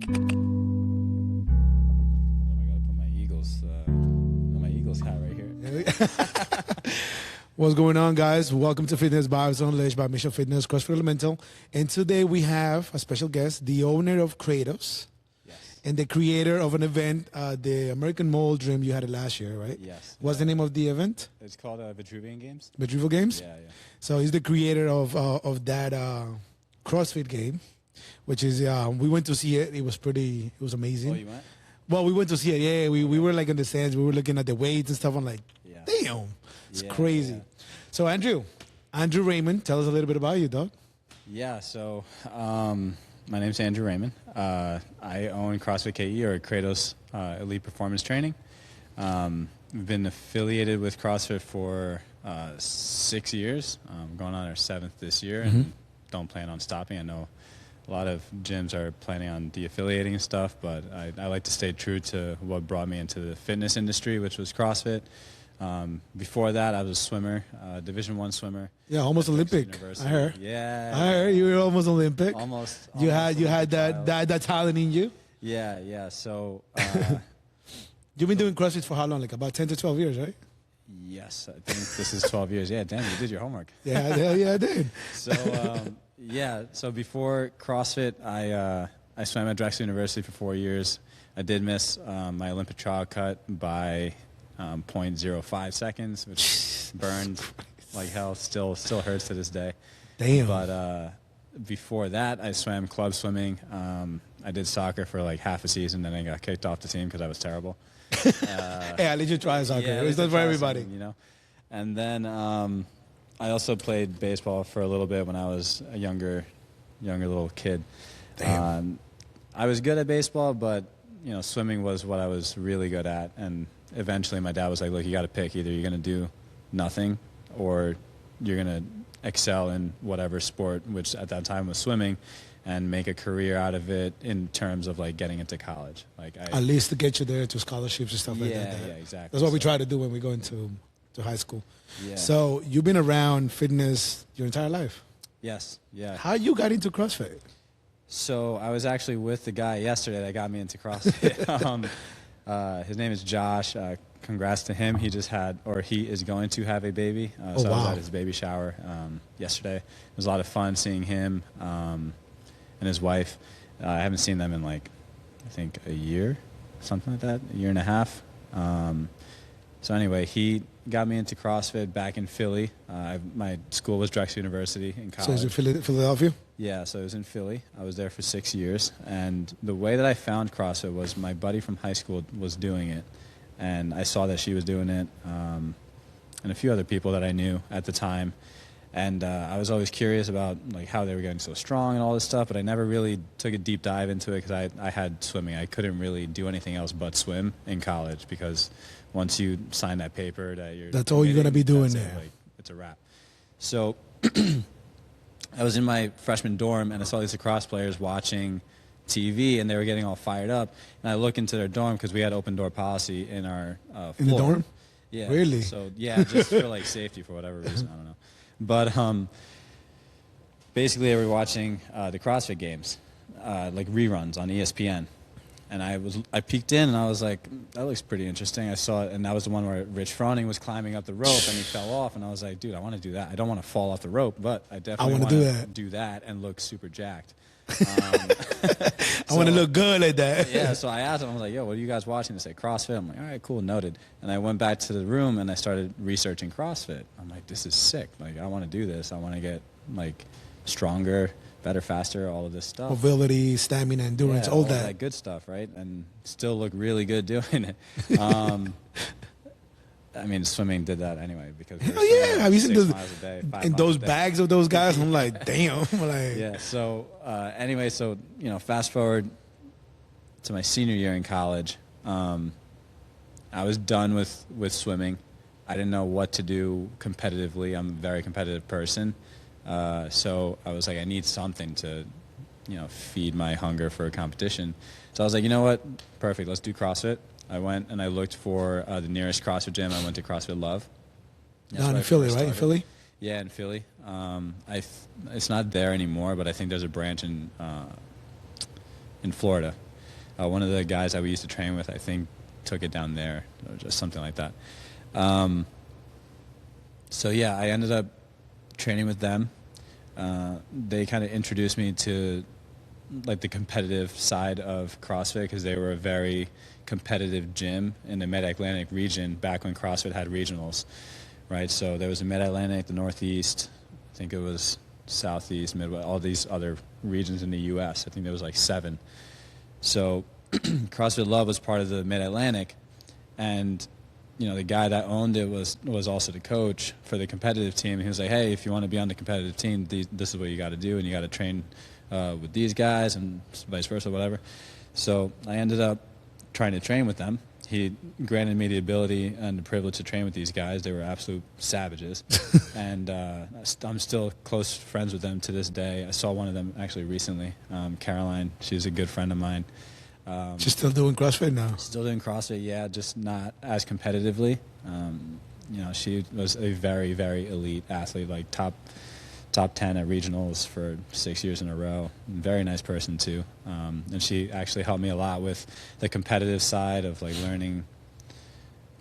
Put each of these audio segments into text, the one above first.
Hat right here. What's going on, guys? Welcome to Fitness Vibes Unleashed by Mission Fitness, CrossFit Elemental. And today we have a special guest, the owner of KRATOS, Yes. and the creator of an event, the American Mole Dream. You had it last year, right? Yes. What's the name of the event? It's called Vitruvian Games. Vitruvian Games? Yeah. So he's the creator of that CrossFit game, which is, we went to see it. It was amazing. Oh, you went? Well, we went to see it. Yeah, we were like in the stands. We were looking at the weights and stuff. I'm like, damn, it's crazy. Yeah. So Andrew Raymond, tell us a little bit about you, dog. Yeah. So my name's Andrew Raymond. I own CrossFit KE, or KRATOS Elite Performance Training. We've been affiliated with CrossFit for 6 years. Going on our 7th this year, and don't plan on stopping. I know a lot of gyms are planning on de-affiliating and stuff, but I like to stay true to what brought me into the fitness industry, which was CrossFit. Before that, I was a swimmer, Division I swimmer. Yeah, almost Olympic. University. I heard. Yeah. I heard you were almost Olympic. Almost. You had that talent in you. Yeah. So. You've been doing CrossFit for how long? Like about 10 to 12 years, right? Yes, I think this is 12 years. Yeah, damn, you did your homework. Yeah, I did. So before CrossFit, I swam at Drexel University for 4 years. I did miss my Olympic trial cut by 0.05 seconds, which burned like hell. Still hurts to this day. Damn. But before that, I swam club swimming. I did soccer for like half a season, then I got kicked off the team because I was terrible. Hey, I let you try soccer. Yeah, it's not for everybody. Something, you know. And then I also played baseball for a little bit when I was a younger little kid. Damn. I was good at baseball, but swimming was what I was really good at. And eventually, my dad was like, "Look, you got to pick. Either you're going to do nothing, or you're going to excel in whatever sport," which at that time was swimming, and make a career out of it in terms of like getting into college. At least to get you there to scholarships and stuff like that. Yeah, exactly. That's what we try to do when we go into high school. Yeah. So you've been around fitness your entire life. Yes. Yeah. How you got into CrossFit? So I was actually with the guy yesterday that got me into CrossFit. His name is Josh. Congrats to him. He is going to have a baby. I was at his baby shower yesterday. It was a lot of fun seeing him and his wife. I haven't seen them in like, I think a year, something like that, a year and a half. So anyway, he got me into CrossFit back in Philly. My school was Drexel University in college. So is it Philadelphia? Yeah, so it was in Philly. I was there for 6 years. And the way that I found CrossFit was my buddy from high school was doing it. And I saw that she was doing it, and a few other people that I knew at the time. And I was always curious about like how they were getting so strong and all this stuff, but I never really took a deep dive into it because I had swimming. I couldn't really do anything else but swim in college because once you sign that paper that that's all you're going to be doing there. It's a wrap. So I was in my freshman dorm, and I saw these lacrosse players watching TV, and they were getting all fired up. And I look into their dorm because we had open door policy in our floor. In the dorm? Yeah. Really? So, yeah, just for like safety for whatever reason. I don't know. But basically, they were watching the CrossFit games, like reruns on ESPN. And I peeked in, and I was like, that looks pretty interesting. I saw it, and that was the one where Rich Froning was climbing up the rope, and he fell off. And I was like, dude, I want to do that. I don't want to fall off the rope, but I definitely want to do that and look super jacked. I want to look good like that. Yeah, so I asked him, I was like, yo, what are you guys watching? They say CrossFit. I'm like, all right, cool, noted. And I went back to the room, and I started researching CrossFit. I'm like, this is sick. Like, I want to do this. I want to get, like, stronger, better, faster, all of this stuff. Mobility, stamina, endurance, all that good stuff, right? And still look really good doing it. I mean, swimming did that anyway because we were yeah, have you seen those day. bags of those guys? I'm like, damn. Like, yeah. So anyway, so fast forward to my senior year in college, I was done with swimming. I didn't know what to do competitively. I'm a very competitive person, so I was like, I need something to, feed my hunger for a competition. So I was like, you know what? Perfect. Let's do CrossFit. I went and I looked for the nearest CrossFit gym. I went to CrossFit Love. Down in Philly, right? In Philly? Yeah, in Philly. It's not there anymore, but I think there's a branch in Florida. One of the guys that we used to train with, I think, took it down there, or just something like that. So yeah, I ended up training with them. They kind of introduced me to like the competitive side of CrossFit, because they were a very competitive gym in the Mid-Atlantic region back when CrossFit had regionals, right? So there was the Mid-Atlantic, the Northeast, I think it was Southeast, Midwest, all these other regions in the U.S. I think there was like 7. So CrossFit Love was part of the Mid-Atlantic, and the guy that owned it was also the coach for the competitive team. He was like, hey, if you want to be on the competitive team, this is what you got to do, and you got to train with these guys and vice versa, whatever. So I ended up trying to train with them. He granted me the ability and the privilege to train with these guys. They were absolute savages. And I'm still close friends with them to this day. I saw one of them actually recently, Caroline. She's a good friend of mine. She's still doing CrossFit now? Still doing CrossFit, yeah, just not as competitively. She was a very, very elite athlete, like top 10 at regionals for 6 years in a row. Very nice person too. And she actually helped me a lot with the competitive side of like learning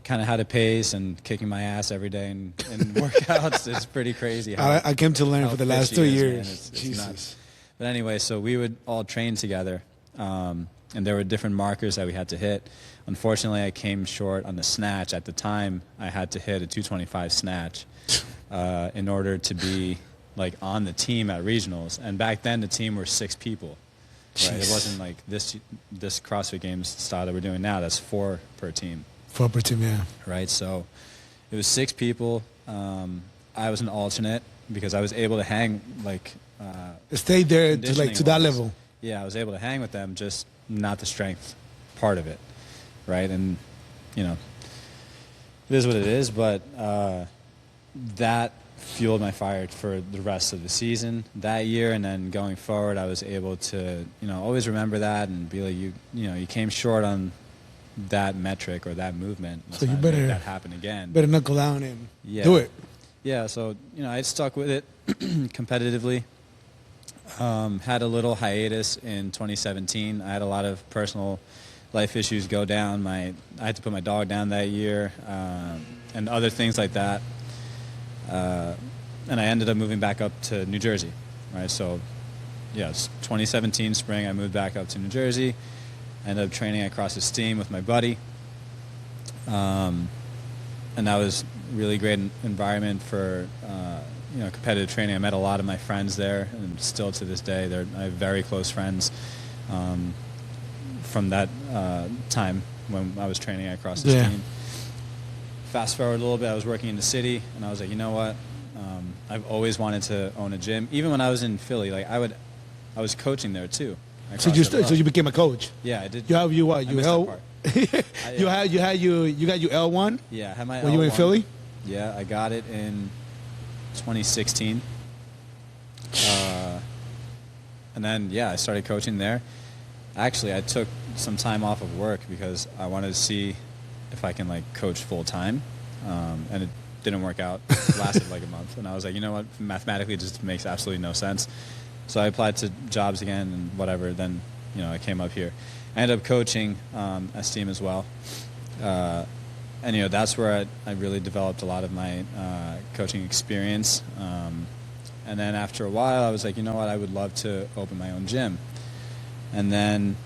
kind of how to pace and kicking my ass every day in workouts. It's pretty crazy. I came to learn for the last 2 years. It's Jesus. nuts. But anyway, so we would all train together. And there were different markers that we had to hit. Unfortunately, I came short on the snatch. At the time, I had to hit a 225 snatch in order to be like on the team at regionals. And back then, the team were 6 people. Right? It wasn't like this CrossFit Games style that we're doing now. That's 4 per team. 4 per team, yeah. Right. So it was 6 people. I was an alternate because I was able to hang like. Stay there to that level. Yeah, I was able to hang with them, just not the strength part of it, right? And it is what it is. But that fueled my fire for the rest of the season that year, and then going forward, I was able to always remember that and be like, you came short on that metric or that movement. So you better make that happen again. Better knuckle down and do it. Yeah. So I stuck with it competitively. Had a little hiatus in 2017. I had a lot of personal life issues go down. I had to put my dog down that year, and other things like that. And I ended up moving back up to New Jersey, right? So, yeah, it's 2017 spring. I moved back up to New Jersey. I ended up training at CrossFit Steam with my buddy, and that was a really great environment for competitive training. I met a lot of my friends there, and still to this day, I have very close friends from that time when I was training at CrossFit Steam. Fast forward a little bit, I was working in the city, and I was like, you know what? I've always wanted to own a gym. Even when I was in Philly, like I was coaching there too. So you became a coach? Yeah, I did. You got your L1? Yeah, I had my L1. When you were in Philly? Yeah, I got it in 2016. And then, I started coaching there. Actually, I took some time off of work because I wanted to see if I can coach full time, and it didn't work out. It lasted like a month, and I was like, you know what? Mathematically, it just makes absolutely no sense. So I applied to jobs again and whatever. Then, I came up here. I ended up coaching at Steam as well, and that's where I really developed a lot of my coaching experience. And then after a while, I was like, you know what? I would love to open my own gym. And then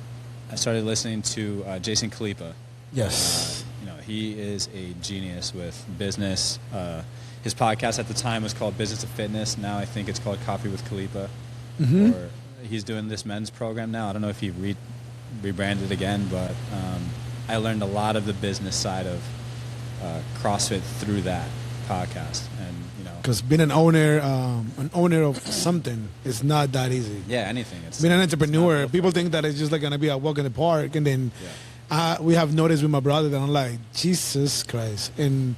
I started listening to Jason Khalipa. Yes. He is a genius with business. His podcast at the time was called Business to Fitness. Now I think it's called Coffee with Khalipa. Mm-hmm. Or he's doing this men's program now. I don't know if he rebranded again, but I learned a lot of the business side of CrossFit through that podcast. And because being an owner of something is not that easy. Yeah, anything. Being an entrepreneur, people think that it's just going to be a walk in the park, and then. Yeah. We have noticed with my brother that I'm like, Jesus Christ. And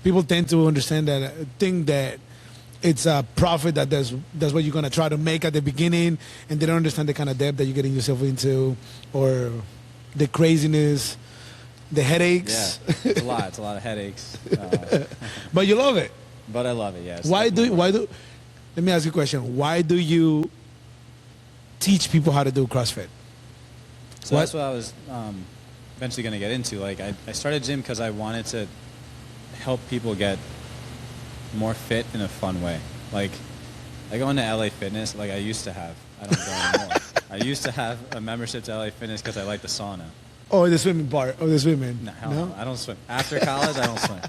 people tend to think that it's a profit, that's what you're going to try to make at the beginning, and they don't understand the kind of debt that you're getting yourself into, or the craziness, the headaches. Yeah, it's a lot. It's a lot of headaches. But you love it. But I love it, yes. Let me ask you a question. Why do you teach people how to do CrossFit? So that's what I was eventually going to get into. Like, I started gym because I wanted to help people get more fit in a fun way. Like, I go into LA Fitness like I used to have. I don't go anymore. I used to have a membership to LA Fitness because I like the sauna. Oh, the swimming part. Oh, the swimming. No, hell no. I don't swim. After college, I don't swim.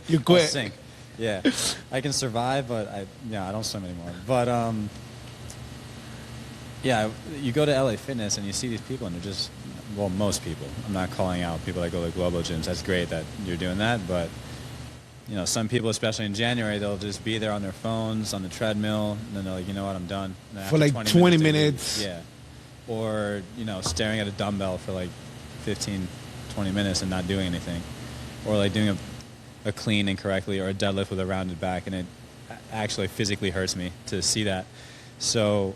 You quit. I'll sink. Yeah. I can survive, but I don't swim anymore. But, yeah, you go to LA Fitness and you see these people and they're just, well, most people. I'm not calling out people that go to Globo gyms. That's great that you're doing that, but you know, some people, especially in January, they'll just be there on their phones, on the treadmill, and then they're like, you know what, I'm done. For like 20 minutes. Yeah. Or, you know, staring at a dumbbell for like 15, 20 minutes and not doing anything. Or like doing a clean incorrectly or a deadlift with a rounded back, and it actually physically hurts me to see that. So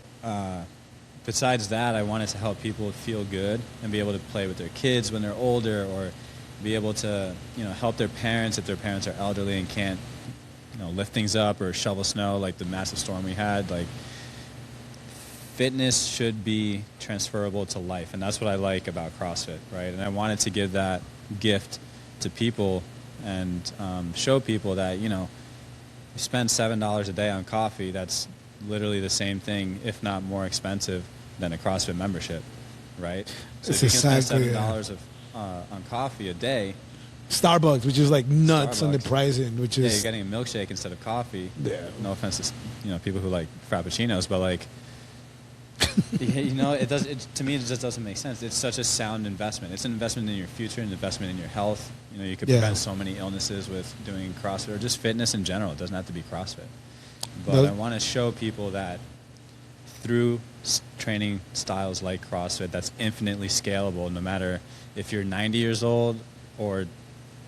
besides that, I wanted to help people feel good and be able to play with their kids when they're older, or be able to, you know, help their parents if their parents are elderly and can't, you know, lift things up or shovel snow like the massive storm we had. Like, fitness should be transferable to life, and that's what I like about CrossFit, right? And I wanted to give that gift to people and show people that, you know, you spend $7 a day on coffee, that's literally the same thing, if not more expensive than a CrossFit membership, right? So if you can spend $7 on coffee a day. Starbucks, which is like nuts on the pricing, which is... Yeah, you're getting a milkshake instead of coffee. Yeah. No offense to, you know, people who like Frappuccinos, but like, you know, to me, it just doesn't make sense. It's such a sound investment. It's an investment in your future, an investment in your health. You know, you could prevent so many illnesses with doing CrossFit or just fitness in general. It doesn't have to be CrossFit. But I want to show people that through training styles like CrossFit, that's infinitely scalable, no matter if you're 90 years old or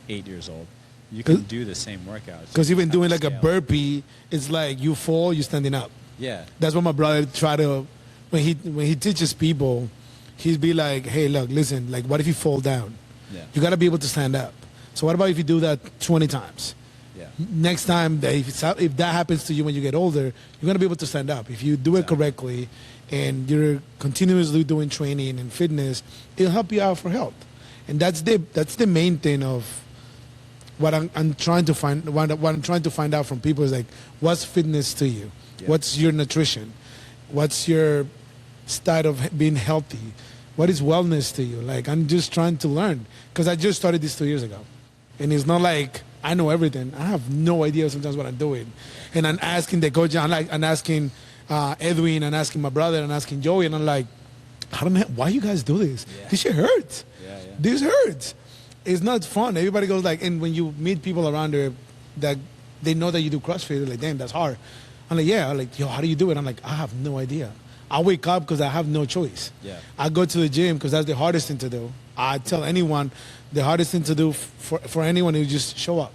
8 years old. You can do the same workouts. Because even doing like a burpee, it's like you fall, you're standing up. Yeah. That's what my brother try to, when he teaches people, he'd be like, hey, look, listen, like, what if you fall down? Yeah. You got to be able to stand up. So what about if you do that 20 times? Yeah. Next time, if that happens to you when you get older, you're going to be able to stand up. If you do it correctly and you're continuously doing training and fitness, it'll help you out for health. And that's the main thing of what I'm trying to find. What I'm trying to find out from people is like, what's fitness to you? Yeah. What's your nutrition? What's your style of being healthy? What is wellness to you? Like, I'm just trying to learn, because I just started this 2 years ago, and it's not like I know everything. I have no idea sometimes what I'm doing, and I'm asking the coach, I'm asking Edwin, and asking my brother, and asking Joey, and I'm like, I don't know why you guys do this. Yeah. This shit hurts. Yeah. This hurts. It's not fun. Everybody goes like, and when you meet people around there that they know that you do CrossFit, they're like, damn, that's hard. I'm like, yeah. I'm like, yo, how do you do it? I'm like, I have no idea. I wake up because I have no choice. Yeah. I go to the gym because that's the hardest thing to do. I tell anyone the hardest thing to do for anyone is just show up.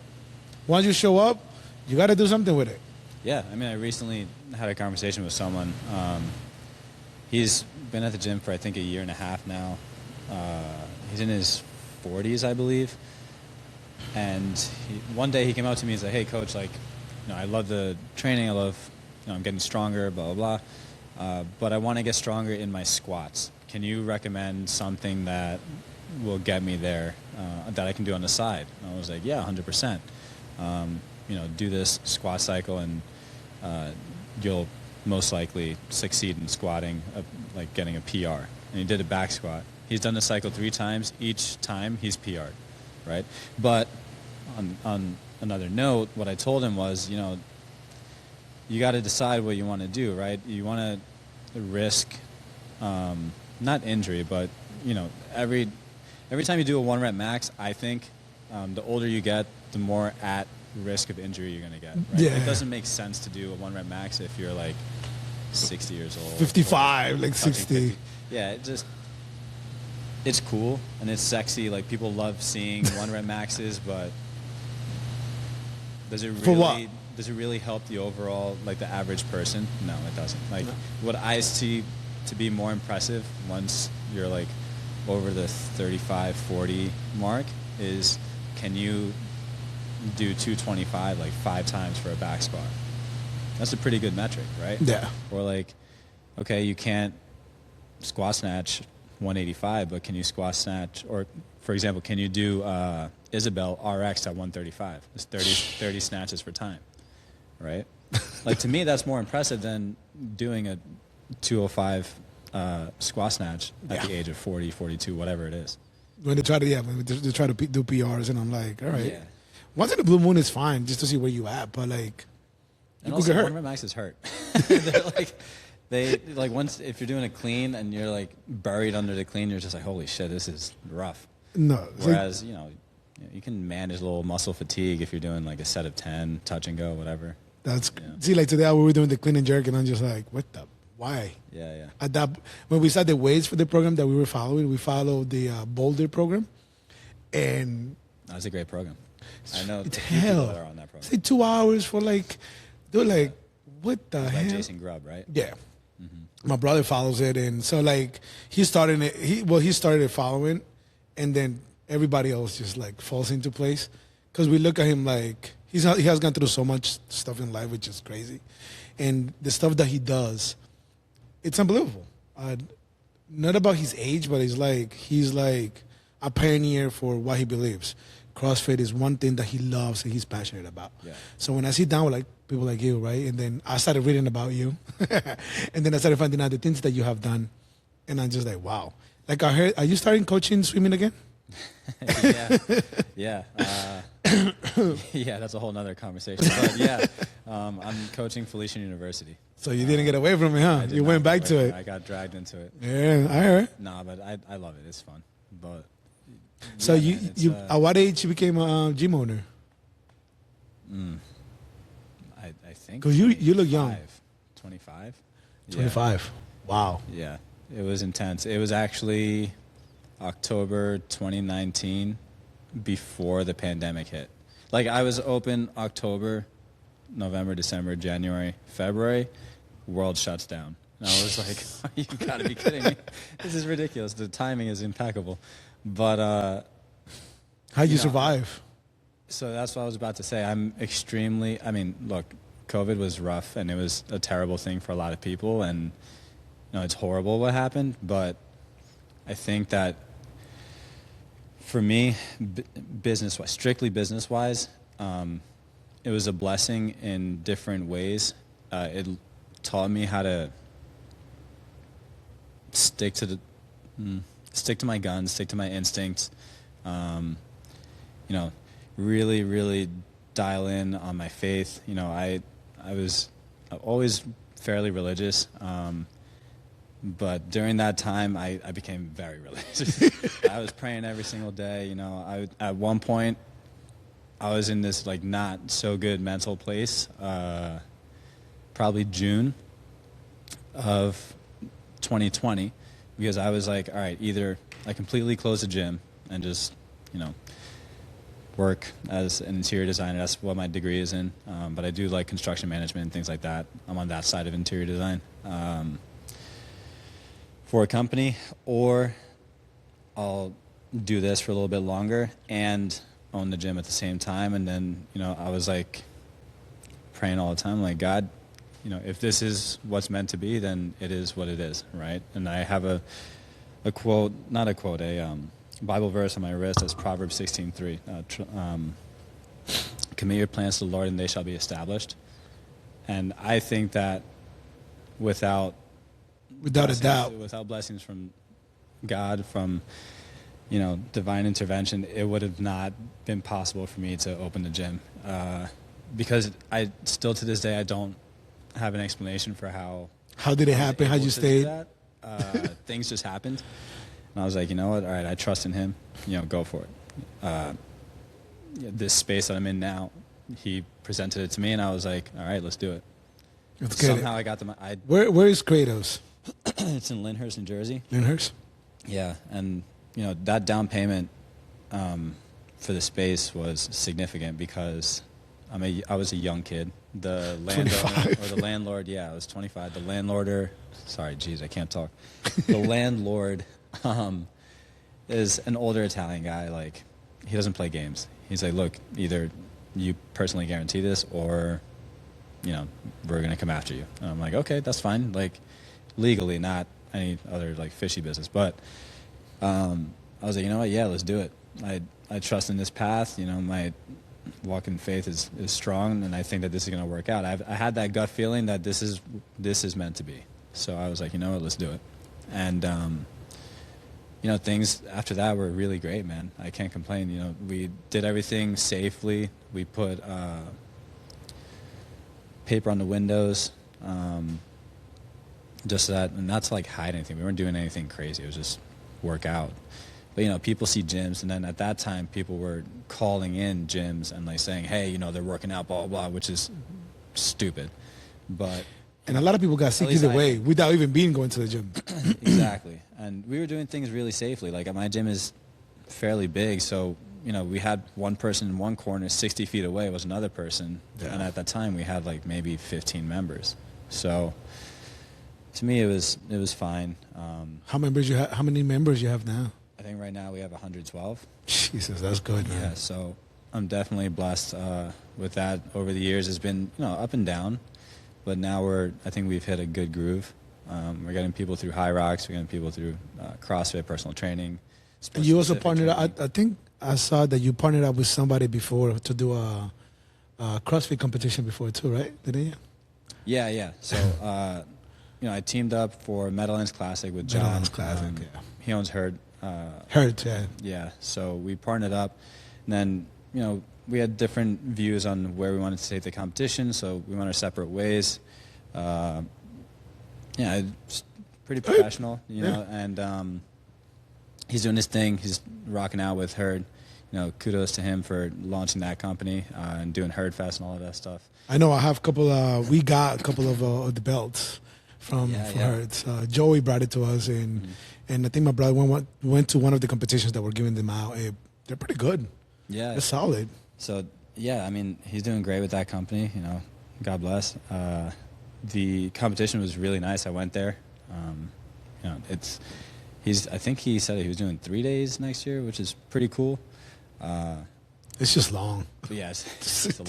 Once you show up, you got to do something with it. Yeah. I mean, I recently had a conversation with someone. He's been at the gym for, I think, 1.5 years now. He's in his 40s, I believe. And one day he came out to me and said, hey, coach, like, you know, I love the training. I love, you know, I'm getting stronger, blah, blah, blah. But I want to get stronger in my squats. Can you recommend something that will get me there that I can do on the side? And I was like, yeah, 100%. You know, do this squat cycle and you'll most likely succeed in squatting, like getting a PR. And he did a back squat. He's done the cycle 3 times. Each time he's PR'd, right? But on another note, what I told him was, you know, you got to decide what you want to do, right? You want to risk, not injury, but, you know, every time you do a 1 rep max, I think the older you get, the more at risk of injury you're going to get, right? Yeah. It doesn't make sense to do a 1 rep max if you're like 60 years old. 55, like 60. Yeah, it's cool and it's sexy. Like, people love seeing 1 rep maxes, but does it really help the overall, like, the average person? No, it doesn't. Like, what I see to be more impressive once you're like over the 35, 40 mark is, can you do 225 like 5 times for a back squat? That's a pretty good metric, right? Yeah. Or like, okay, you can't squat snatch 185, but can you squat snatch? Or, for example, can you do Isabel RX at 135? It's 30 snatches for time, right? Like, to me, that's more impressive than doing a 205 squat snatch at the age of 40, 42, whatever it is. When they try to do PRs, and I'm like, all right. Yeah. Once in the blue moon is fine, just to see where you at, but like, and also, one of my maxes hurt. They're like, once, if you're doing a clean and you're like buried under the clean, you're just like, holy shit, this is rough. No. Whereas, you can manage a little muscle fatigue if you're doing like a set of 10, touch and go, whatever. See, like today we were doing the clean and jerk, and I'm just like, why? Yeah. At that, when we started the weights for the program that we were following, we followed the Boulder program, and that was a great program. I know it's people hell. that are on that program. Say 2 hours for like, they're like, what the hell? Like Jason Grubb, right? Yeah. Mm-hmm. My brother follows it, and so like he started it. He started it following, and then everybody else just like falls into place because we look at him like he has gone through so much stuff in life, which is crazy, and the stuff that he does, it's unbelievable. Not about his age, but he's like a pioneer for what he believes. CrossFit is one thing that he loves and he's passionate about. Yeah. So when I sit down with like people like you, right, and then I started reading about you, and then I started finding out the things that you have done, and I'm just like, wow. Like I heard, are you starting coaching swimming again? Yeah. Yeah, that's a whole nother conversation. But yeah, I'm coaching Felician University. So you didn't get away from it, huh? You went back to it. I got dragged into it. Yeah, I heard. Nah, but I love it. It's fun. But so you at what age you became a gym owner? I think. Because you look young. 25. 25. Yeah. Wow. Yeah, it was intense. It was actually October 2019, before the pandemic hit. Like, I was open October, November, December, January, February, world shuts down. And I was like, you gotta be kidding me. This is ridiculous. The timing is impeccable. But how'd you survive? So that's what I was about to say. Look, COVID was rough, and it was a terrible thing for a lot of people, and it's horrible what happened, but I think that for me, business-wise, strictly business-wise, it was a blessing in different ways. It taught me how to stick to my guns, stick to my instincts. Really, really dial in on my faith. I was always fairly religious. But during that time, I became very religious. I was praying every single day. At one point, I was in this like not so good mental place. Probably June of 2020, because I was like, all right, either I completely close the gym and just work as an interior designer. That's what my degree is in. But I do like construction management and things like that. I'm on that side of interior design. For a company, or I'll do this for a little bit longer and own the gym at the same time. And then, I was like praying all the time, like, God, if this is what's meant to be, then it is what it is, right? And I have a quote, not a quote, a Bible verse on my wrist. That's Proverbs 16:3. Commit your plans to the Lord, and they shall be established. And I think that without a doubt, without blessings from God, from divine intervention, it would have not been possible for me to open the gym, because I still to this day I don't have an explanation for how did it happen, how you stayed. Things just happened, and I was like, you know what, all right, I trust in him, go for it. This space that I'm in now, he presented it to me, and I was like, all right, let's do it. Somehow I got them. Where is KRATOS? It's in Lyndhurst, New Jersey. Lyndhurst? Yeah, and that down payment for the space was significant because I was a young kid. The landowner or the landlord, I was 25. The landlord, sorry, geez, I can't talk. The landlord is an older Italian guy. Like, he doesn't play games. He's like, look, either you personally guarantee this, or we're gonna come after you. And I'm like, okay, that's fine. Like, legally, not any other like fishy business. But I was like, you know what? Yeah, let's do it. I trust in this path. You know, my walk in faith is strong, and I think that this is going to work out. I had that gut feeling that this is meant to be. So I was like, you know what? Let's do it. And you know, things after that were really great, man. I can't complain. You know, we did everything safely. We put paper on the windows, just so that, and not to like hide anything. We weren't doing anything crazy. It was just work out. But, you know, people see gyms, and then at that time, people were calling in gyms and like saying, hey, you know, they're working out, blah, blah, blah, which is stupid. But and a lot of people got sick either way without even being going to the gym. Exactly. And we were doing things really safely. Like, my gym is fairly big, so, you know, we had one person in one corner, 60 feet away was another person. Yeah. And at that time, we had like maybe 15 members. So to me, it was fine. How many members you have now? I think right now we have 112. Jesus, that's good, man. Yeah, so I'm definitely blessed with that. Over the years, it's been, you know, up and down, but now I think we've hit a good groove. We're getting people through High Rocks. We're getting people through CrossFit, personal training. And you also partnered up, I think I saw that you partnered up with somebody before to do a CrossFit competition before too, right? Didn't you? Yeah. So, you know, I teamed up for Meadowlands Classic with John. Meadowlands Classic, yeah. He owns Herd. Yeah. Yeah, so we partnered up, and then, you know, we had different views on where we wanted to take the competition, so we went our separate ways. Yeah, it's pretty professional, you know, and he's doing his thing. He's rocking out with Herd. You know, kudos to him for launching that company and doing Herd Fest and all of that stuff. I know I have a couple. We got a couple of the belts from Herd. Joey brought it to us, and and I think my brother went to one of the competitions that were giving them out. They're pretty good. Yeah, they're solid. So yeah, I mean, he's doing great with that company. You know, God bless. The competition was really nice. I went there. You know, I think he said he was doing 3 days next year, which is pretty cool. It's just long. But yeah, it's a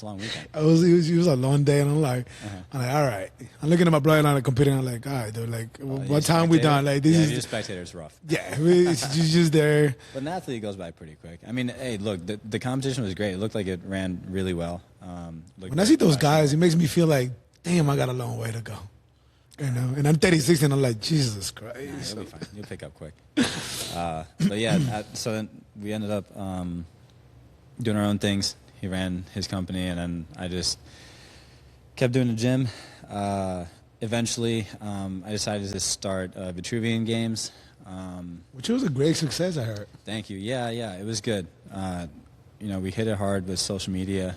long weekend. It was a long day, and I'm like, all right. I'm looking at my brother on the computer, and I'm like, all right, dude, like, what time we done? Like, this is a spectator. It's rough. Yeah, it's just there. But an athlete goes by pretty quick. I mean, hey, look, the competition was great. It looked like it ran really well. When I see those guys, it makes me feel like, damn, I got a long way to go. You know, and I'm 36, and I'm like, Jesus Christ. Nah, you'll be fine. You'll pick up quick. But yeah, so then we ended up doing our own things. He ran his company, and then I just kept doing the gym. Eventually, I decided to start Vitruvian Games. Which was a great success, I heard. Thank you. Yeah, it was good. You know, we hit it hard with social media.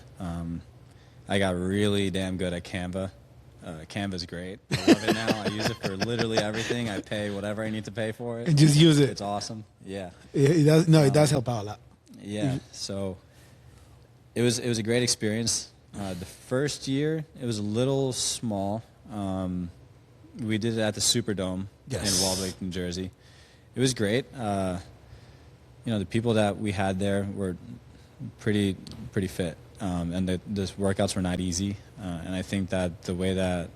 I got really damn good at Canva. Canva's great. I love it now. I use it for literally everything. I pay whatever I need to pay for it. And just use it. It's awesome. Yeah. It does. No, it does help out a lot. Yeah. So it was a great experience. The first year, it was a little small. We did it at the Superdome in Walled Lake, New Jersey. It was great. You know, the people that we had there were pretty fit. And the workouts were not easy. And I think that the way that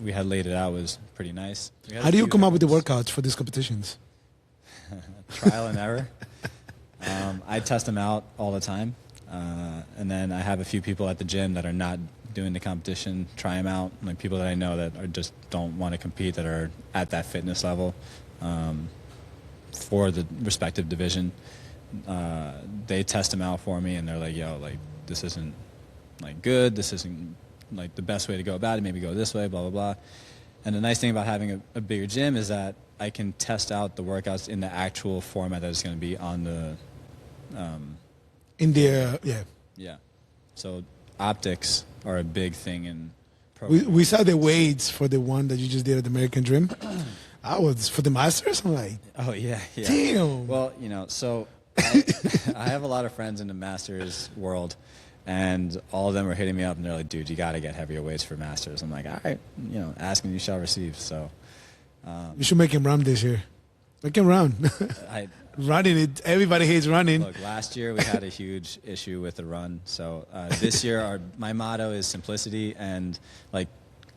we had laid it out was pretty nice. How do you come up with the workouts for these competitions? Trial and error. I test them out all the time. And then I have a few people at the gym that are not doing the competition, try them out. Like people that I know that are just don't want to compete, that are at that fitness level for the respective division. They test them out for me, and they're like, yo, like, this isn't like good. This isn't like the best way to go about it. Maybe go this way, blah, blah, blah. And the nice thing about having a bigger gym is that I can test out the workouts in the actual format that it's going to be on the Yeah. So optics are a big thing in pro. We saw the weights for the one that you just did at the American Dream. I was for the Masters. I'm like, oh yeah. Damn. Well, you know, so I have a lot of friends in the Masters world, and all of them are hitting me up, and they're like, dude, you got to get heavier weights for Masters. I'm like, all right, you know, ask and you shall receive. So you should make him run this year. Make him run. Running it, everybody hates running. Look, last year we had a huge issue with the run. So this year my motto is simplicity and like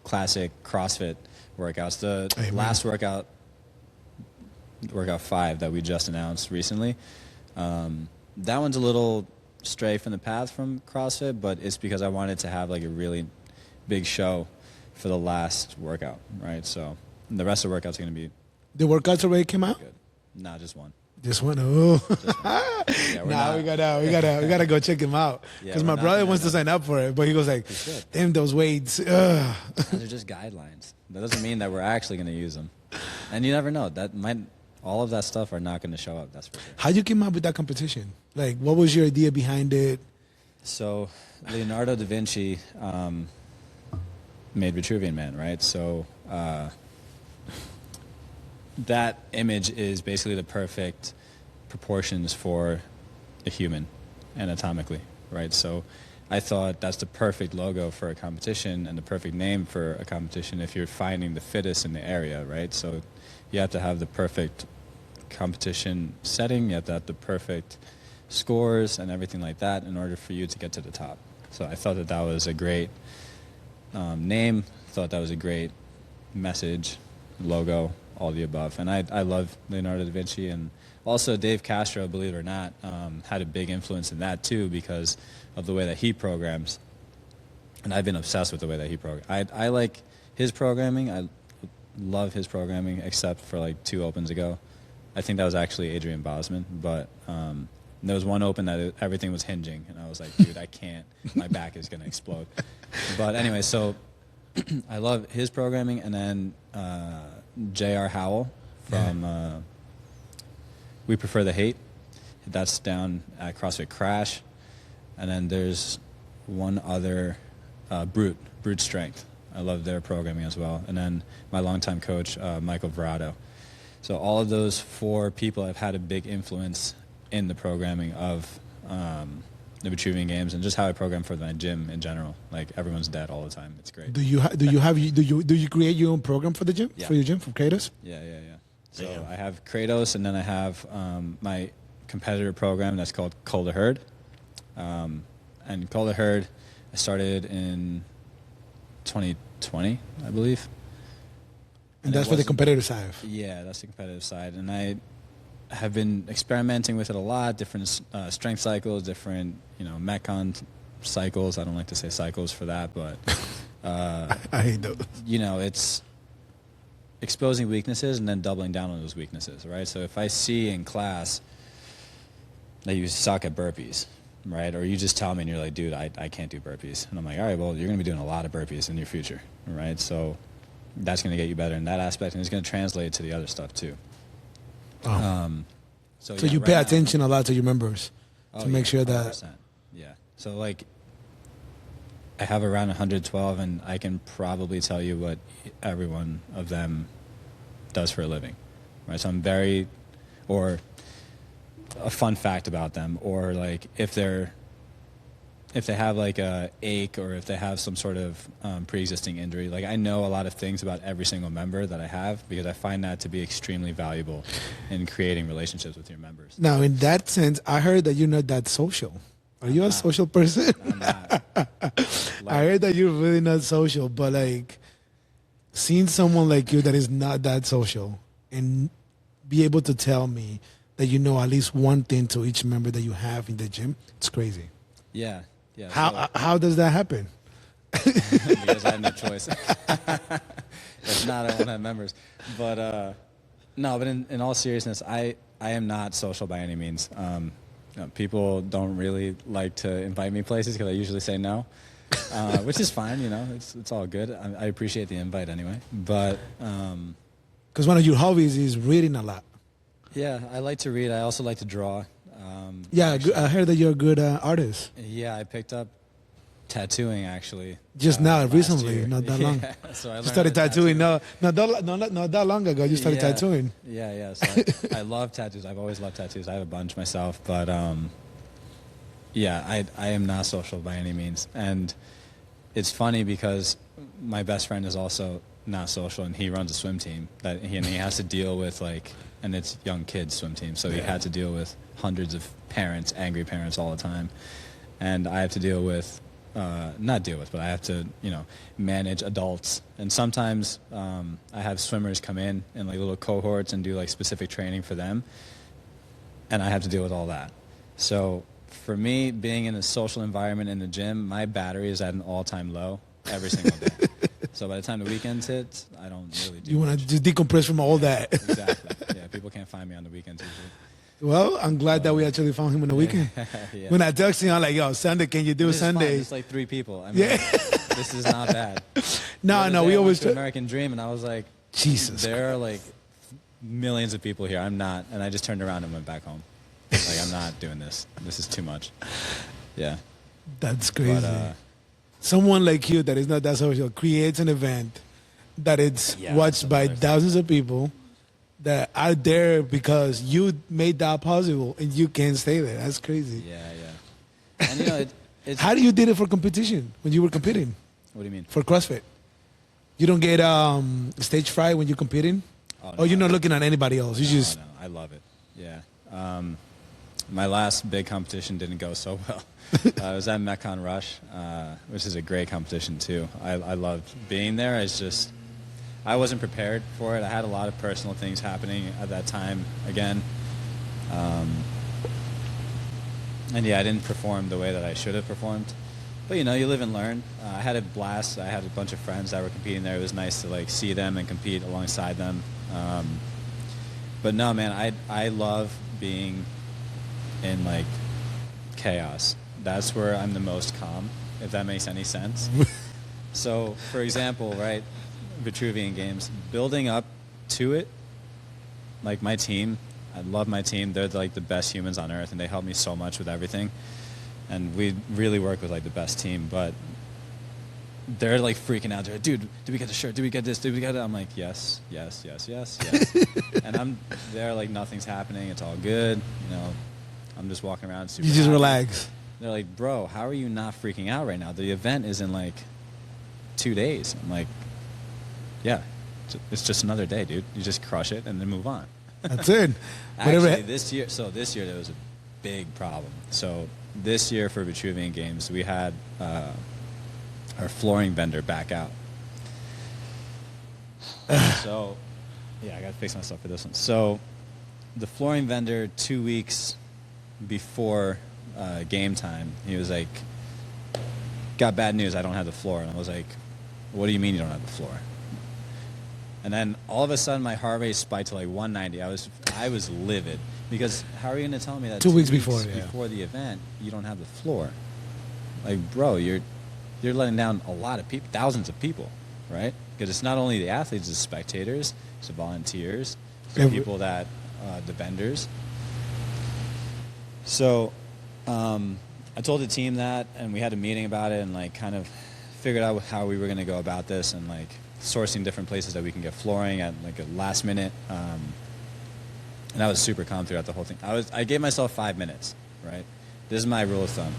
classic CrossFit workouts. The last workout workout 5 that we just announced recently. That one's a little stray from the path from CrossFit, but it's because I wanted to have like a really big show for the last workout, right? So the rest of the workouts are going to be The workouts already came out? good. Nah, just one. Just one. Oh. Just one. Yeah, we gotta go check him out. Yeah, Because we're my not brother gonna wants to sign up for it, but he goes like, should. damn those weights. Ugh. They're just guidelines. That doesn't mean that we're actually going to use them. And you never know. All of that stuff are not going to show up. That's for sure. How'd you come up with that competition? Like, what was your idea behind it? So Leonardo da Vinci made Vitruvian Man, right? So that image is basically the perfect proportions for a human anatomically, right? So I thought that's the perfect logo for a competition and the perfect name for a competition if you're finding the fittest in the area, right? So you have to have the perfect competition setting, you have to have the perfect scores and everything like that in order for you to get to the top. So I thought that that was a great name, thought that was a great message, logo, all the above. And I love Leonardo da Vinci, and also Dave Castro, believe it or not, had a big influence in that too because of the way that he programs. And I've been obsessed with the way that he programs. I like his programming. I love his programming, except for like 2 opens ago. I think that was actually Adrian Bosman, but there was one open that everything was hinging, and I was like, dude, I can't. My back is going to explode. But anyway, so I love his programming, and then J.R. Howell from We Prefer the Hate. That's down at CrossFit Crash. And then there's one other, Brute Strength. I love their programming as well. And then my longtime coach, Michael Verado. So all of those 4 people have had a big influence in the programming of the Vitruvian Games and just how I program for my gym in general. Like everyone's dead all the time. It's great. Do you create your own program for the gym? Yeah. For your gym from KRATOS? Yeah. So I have KRATOS, and then I have my competitor program that's called Call the Herd. And Call the Herd, I started in 2020, I believe. And that's for the competitive side. Yeah, that's the competitive side. And I have been experimenting with it a lot, different strength cycles, different, Metcon cycles. I don't like to say cycles for that, but I hate those. It's exposing weaknesses and then doubling down on those weaknesses, right? So if I see in class that you suck at burpees, right? Or you just tell me and you're like, dude, I can't do burpees. And I'm like, all right, well, you're going to be doing a lot of burpees in your future, right? So that's going to get you better in that aspect, and it's going to translate to the other stuff too. Oh. So yeah, you right pay now, attention a lot to your members to make sure that... 100%. Yeah. So like I have around 112, and I can probably tell you what every one of them does for a living, right? So I'm or a fun fact about them, or like if they have like a ache, or if they have some sort of pre-existing injury, like I know a lot of things about every single member that I have, because I find that to be extremely valuable in creating relationships with your members. Now, in that sense, I heard that you're not that social. Are you a social person? I'm not. I heard that you're really not social, but like seeing someone like you that is not that social and be able to tell me that you know at least one thing to each member that you have in the gym, it's crazy. Yeah. How does that happen? Because I have no choice. If not, I won't have members. But no, but in all seriousness, I am not social by any means. People don't really like to invite me places because I usually say no, which is fine. It's all good. I appreciate the invite anyway. But because one of your hobbies is reading a lot. Yeah, I like to read. I also like to draw. Yeah, I heard that you're a good artist. Yeah, I picked up tattooing actually. Just now, recently, year. not that long. Yeah, so I you started tattooing. Not that long ago. You started tattooing. Yeah. So I love tattoos. I've always loved tattoos. I have a bunch myself, but yeah, I am not social by any means. And it's funny because my best friend is also not social, and he runs a swim team and he has to deal with and it's young kids swim team, so he had to deal with hundreds of parents, angry parents all the time, and I have to deal with not deal with, but I have to, manage adults. And sometimes I have swimmers come in like little cohorts and do like specific training for them. And I have to deal with all that. So for me, being in a social environment in the gym, my battery is at an all-time low every single day. So by the time the weekends hit, I don't really do You want to just decompress from all that. Exactly. Yeah, people can't find me on the weekends usually. Well, I'm glad that we actually found him on the weekend. Yeah. When I texted him, I'm like, yo, Sunday, can you do It's Sunday? fine. It's like 3 people. I mean, this is not bad. No, we always American Dream, and I was like, Jesus. There are like millions of people here. I'm not. And I just turned around and went back home. Like, I'm not doing this. This is too much. Yeah. That's crazy. But, someone like you that is not that social creates an event that it's watched by thousands of people that are there because you made that possible and you can't stay there. That's crazy. Yeah. And it's how do you did it for competition when you were competing? What do you mean? For CrossFit. You don't get stage fright when you're competing? Oh, or you're not looking at anybody else? No, I love it. Yeah. My last big competition didn't go so well. It was at Mekon Rush, which is a great competition too. I loved being there. I wasn't prepared for it. I had a lot of personal things happening at that time again. And I didn't perform the way that I should have performed. But you live and learn. I had a blast. I had a bunch of friends that were competing there. It was nice to like see them and compete alongside them. But no, man, I love being in like chaos. That's where I'm the most calm, if that makes any sense. So, for example, right, Vitruvian Games, building up to it, like my team, I love my team. They're like the best humans on earth, and they help me so much with everything. And we really work with like the best team, but they're like freaking out. They're like, dude, did we get the shirt? Did we get this? Did we get it? I'm like, yes. And I'm there like nothing's happening. It's all good. I'm just walking around super You just happy. relax. They're like, bro, how are you not freaking out right now? The event is in like 2 days. I'm like, yeah, it's just another day, dude. You just crush it and then move on. That's it. Actually, this year there was a big problem. So this year for Vitruvian Games, we had our flooring vendor back out. So, I got to fix myself for this one. So the flooring vendor 2 weeks before game time, he was like, got bad news, I don't have the floor. And I was like, what do you mean you don't have the floor? And then all of a sudden my heart rate spiked to like 190. I was livid because how are you going to tell me that 2 weeks before the event you don't have the floor? Like, bro, you're letting down a lot of people, thousands of people, right? Because it's not only the athletes, it's the spectators, it's the volunteers, it's the people that, the vendors. So I told the team that, and we had a meeting about it and like kind of figured out how we were going to go about this and like sourcing different places that we can get flooring at like a last minute. And I was super calm throughout the whole thing. I gave myself 5 minutes, right? This is my rule of thumb.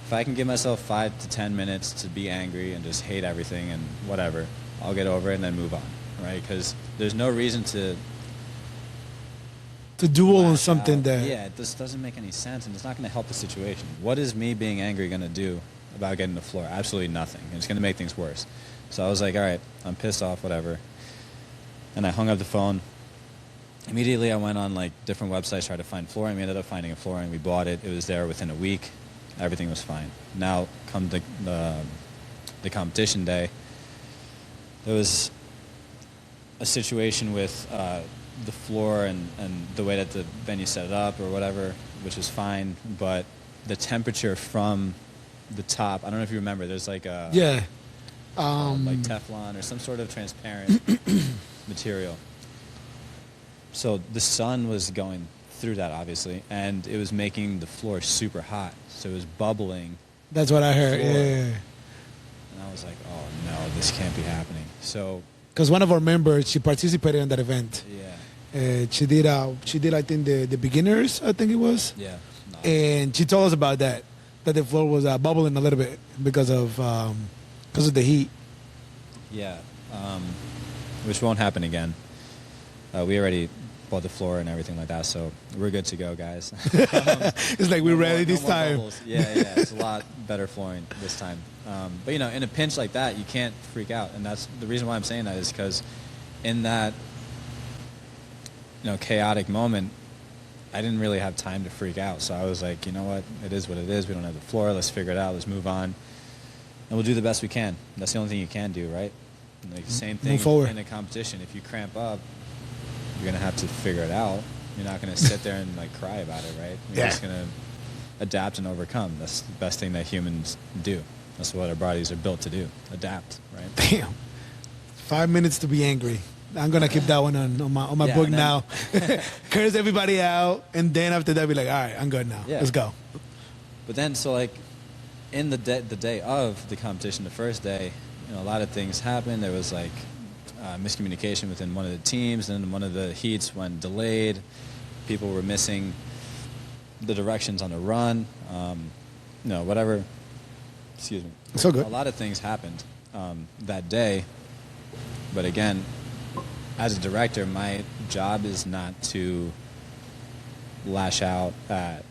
If I can give myself 5 to 10 minutes to be angry and just hate everything and whatever, I'll get over it and then move on, right? Because there's no reason to duel on something that... Yeah, it just doesn't make any sense, and it's not going to help the situation. What is me being angry going to do about getting the floor? Absolutely nothing. It's going to make things worse. So I was like, all right, I'm pissed off, whatever. And I hung up the phone. Immediately I went on like different websites, tried to find flooring. We ended up finding a flooring. We bought it. It was there within a week. Everything was fine. Now, come the competition day, there was a situation with the floor and the way that the venue set it up or whatever, which is fine, but the temperature from the top, I don't know if you remember, there's like a... Yeah. like Teflon or some sort of transparent material. So the sun was going through that, obviously, and it was making the floor super hot. So it was bubbling. That's what I heard, floor. yeah. And I was like, oh, no, this can't be happening. So... Because one of our members, she participated in that event. Yeah. She did, I think, the beginners, I think it was. Yeah. No. And she told us about that the floor was bubbling a little bit because of the heat. Yeah. Which won't happen again. We already both the floor and everything like that. So we're good to go, guys. It's like we're ready this time. Yeah, it's a lot better flooring this time. But in a pinch like that, you can't freak out, and that's the reason why I'm saying that is because in that chaotic moment, I didn't really have time to freak out. So I was like, you know what, it is what it is. We don't have the floor. Let's figure it out. Let's move on, and we'll do the best we can. That's the only thing you can do, right? Like same thing in a competition. If you cramp up, you're gonna have to figure it out. You're not gonna sit there and like cry about it, right? You're just gonna adapt and overcome. That's the best thing that humans do. That's what our bodies are built to do. Adapt, right? Damn. 5 minutes to be angry. I'm gonna keep that one on my book now. Curse everybody out, and then after that, be like, all right, I'm good now. Let's go. But then, so like, in the day of the competition, the first day, a lot of things happened. There was like miscommunication within one of the teams, and one of the heats went delayed. People were missing the directions on the run. Whatever. Excuse me. So good. A lot of things happened that day. But again, as a director, my job is not to lash out at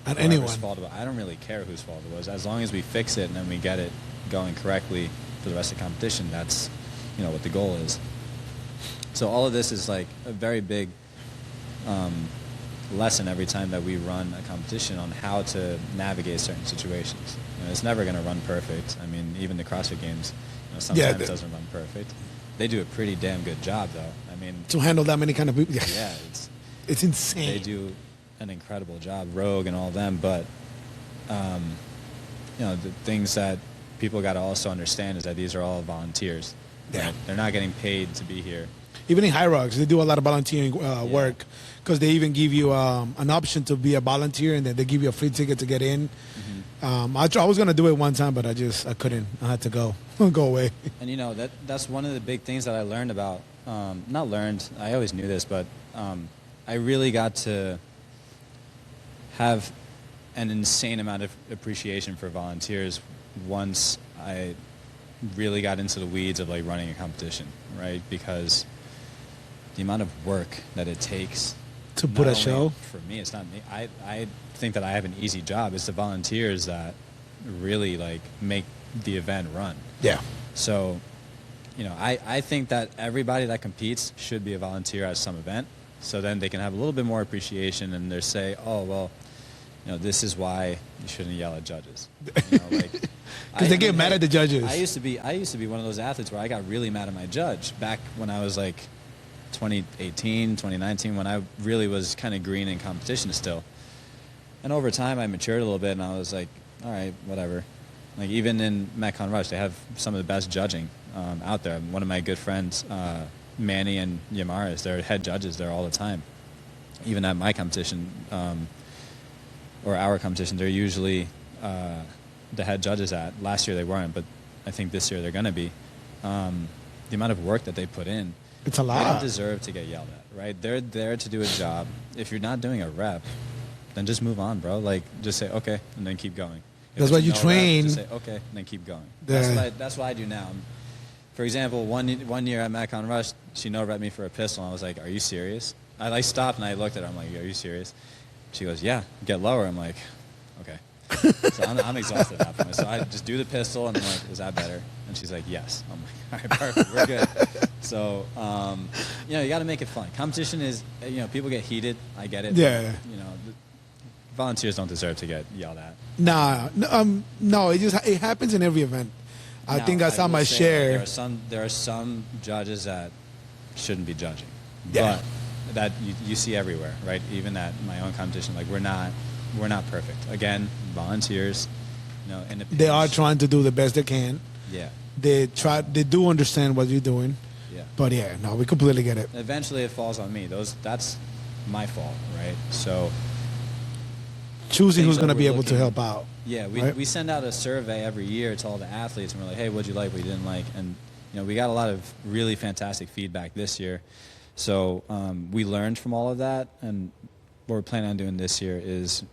anyone's fault. I don't really care whose fault it was. As long as we fix it and then we get it going correctly for the rest of the competition, that's what the goal is. So all of this is like a very big lesson every time that we run a competition on how to navigate certain situations. It's never going to run perfect. I mean, even the CrossFit Games, sometimes it doesn't run perfect. They do a pretty damn good job, though. I mean, to handle that many kind of people. Yeah, it's insane. They do an incredible job, Rogue and all of them. But the things that people got to also understand is that these are all volunteers. Yeah, right? They're not getting paid to be here. Even in High Rocks, they do a lot of volunteering work, because they even give you an option to be a volunteer, and then they give you a free ticket to get in. Mm-hmm. I was gonna do it one time, but I couldn't. I had to go away. And that's one of the big things that I learned about. Not learned. I always knew this, but I really got to have an insane amount of appreciation for volunteers once I really got into the weeds of like running a competition, right? Because the amount of work that it takes to put a show. For me, it's not me. I think that I have an easy job. It's the volunteers that really like make the event run. Yeah. So, I think that everybody that competes should be a volunteer at some event. So then they can have a little bit more appreciation, and they say, oh, well, this is why you shouldn't yell at judges. Because they get mad at the judges. I used to be one of those athletes where I got really mad at my judge back when I was like 2018, 2019, when I really was kind of green in competition still. And over time, I matured a little bit, and I was like, all right, whatever. Like, even in Metcon Rush, they have some of the best judging out there. One of my good friends, Manny and Yamaris, they're head judges there all the time. Even at my competition, or our competition, they're usually the head judges at. Last year they weren't, but I think this year they're going to be. The amount of work that they put in, it's a lot. They don't deserve to get yelled at, right? They're there to do a job. If you're not doing a rep, then just move on, bro. Like, just say, okay, and then keep going. That's why you train. Just say, okay, and then keep going. That's what I do now. For example, one year at Metcon Rush, she no-rep me for a pistol, and I was like, are you serious? I like stopped, and I looked at her. I'm like, are you serious? She goes, yeah, get lower. I'm like, okay. So I'm exhausted at that point. So I just do the pistol, and I'm like, is that better? And she's like, yes. I'm like, all right, perfect, we're good. So, you got to make it fun. Competition is, people get heated. I get it. Yeah. Volunteers don't deserve to get yelled at. No, it happens in every event. I think I saw my share. There are some judges that shouldn't be judging. Yeah. But that you see everywhere, right? Even at my own competition, like we're not perfect. Again, volunteers, in the they are trying to do the best they can. Yeah. They do understand what you're doing. Yeah. But yeah, no, we completely get it. Eventually it falls on me. That's my fault, right? So choosing who's going to be able to help out. Yeah, we send out a survey every year to all the athletes, and we're like, hey, what'd you like, what you didn't like? And we got a lot of really fantastic feedback this year. So we learned from all of that, and what we're planning on doing this year is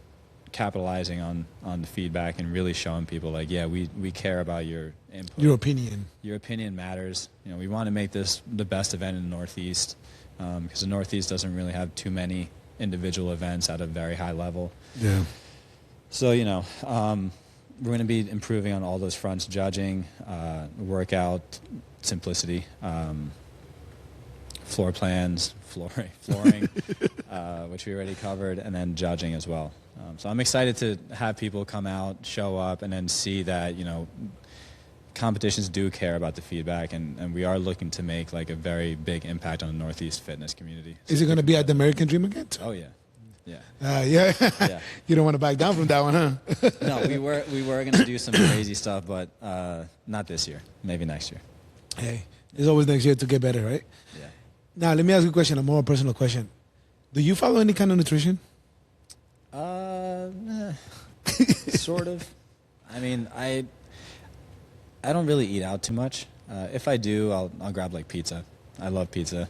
capitalizing on the feedback and really showing people like, yeah, we care about your input. Your opinion. Your opinion matters. We want to make this the best event in the Northeast. because the Northeast doesn't really have too many individual events at a very high level. Yeah. So, you know, we're going to be improving on all those fronts: judging, workout, simplicity, floor plans, flooring, which we already covered, and then judging as well. So I'm excited to have people come out, show up, and then see that, you know, competitions do care about the feedback, and we are looking to make like a very big impact on the Northeast fitness community. Is it going to be at the American Dream again? Oh yeah, yeah. Yeah. Yeah. You don't want to back down from that one, huh? No, we were going to do some crazy stuff, but not this year. Maybe next year. Hey, there's always next year to get better, right? Yeah. Now, let me ask you a question, a more personal question. Do you follow any kind of nutrition? Sort of. I mean, I don't really eat out too much. If I do, I'll grab like pizza. I love pizza.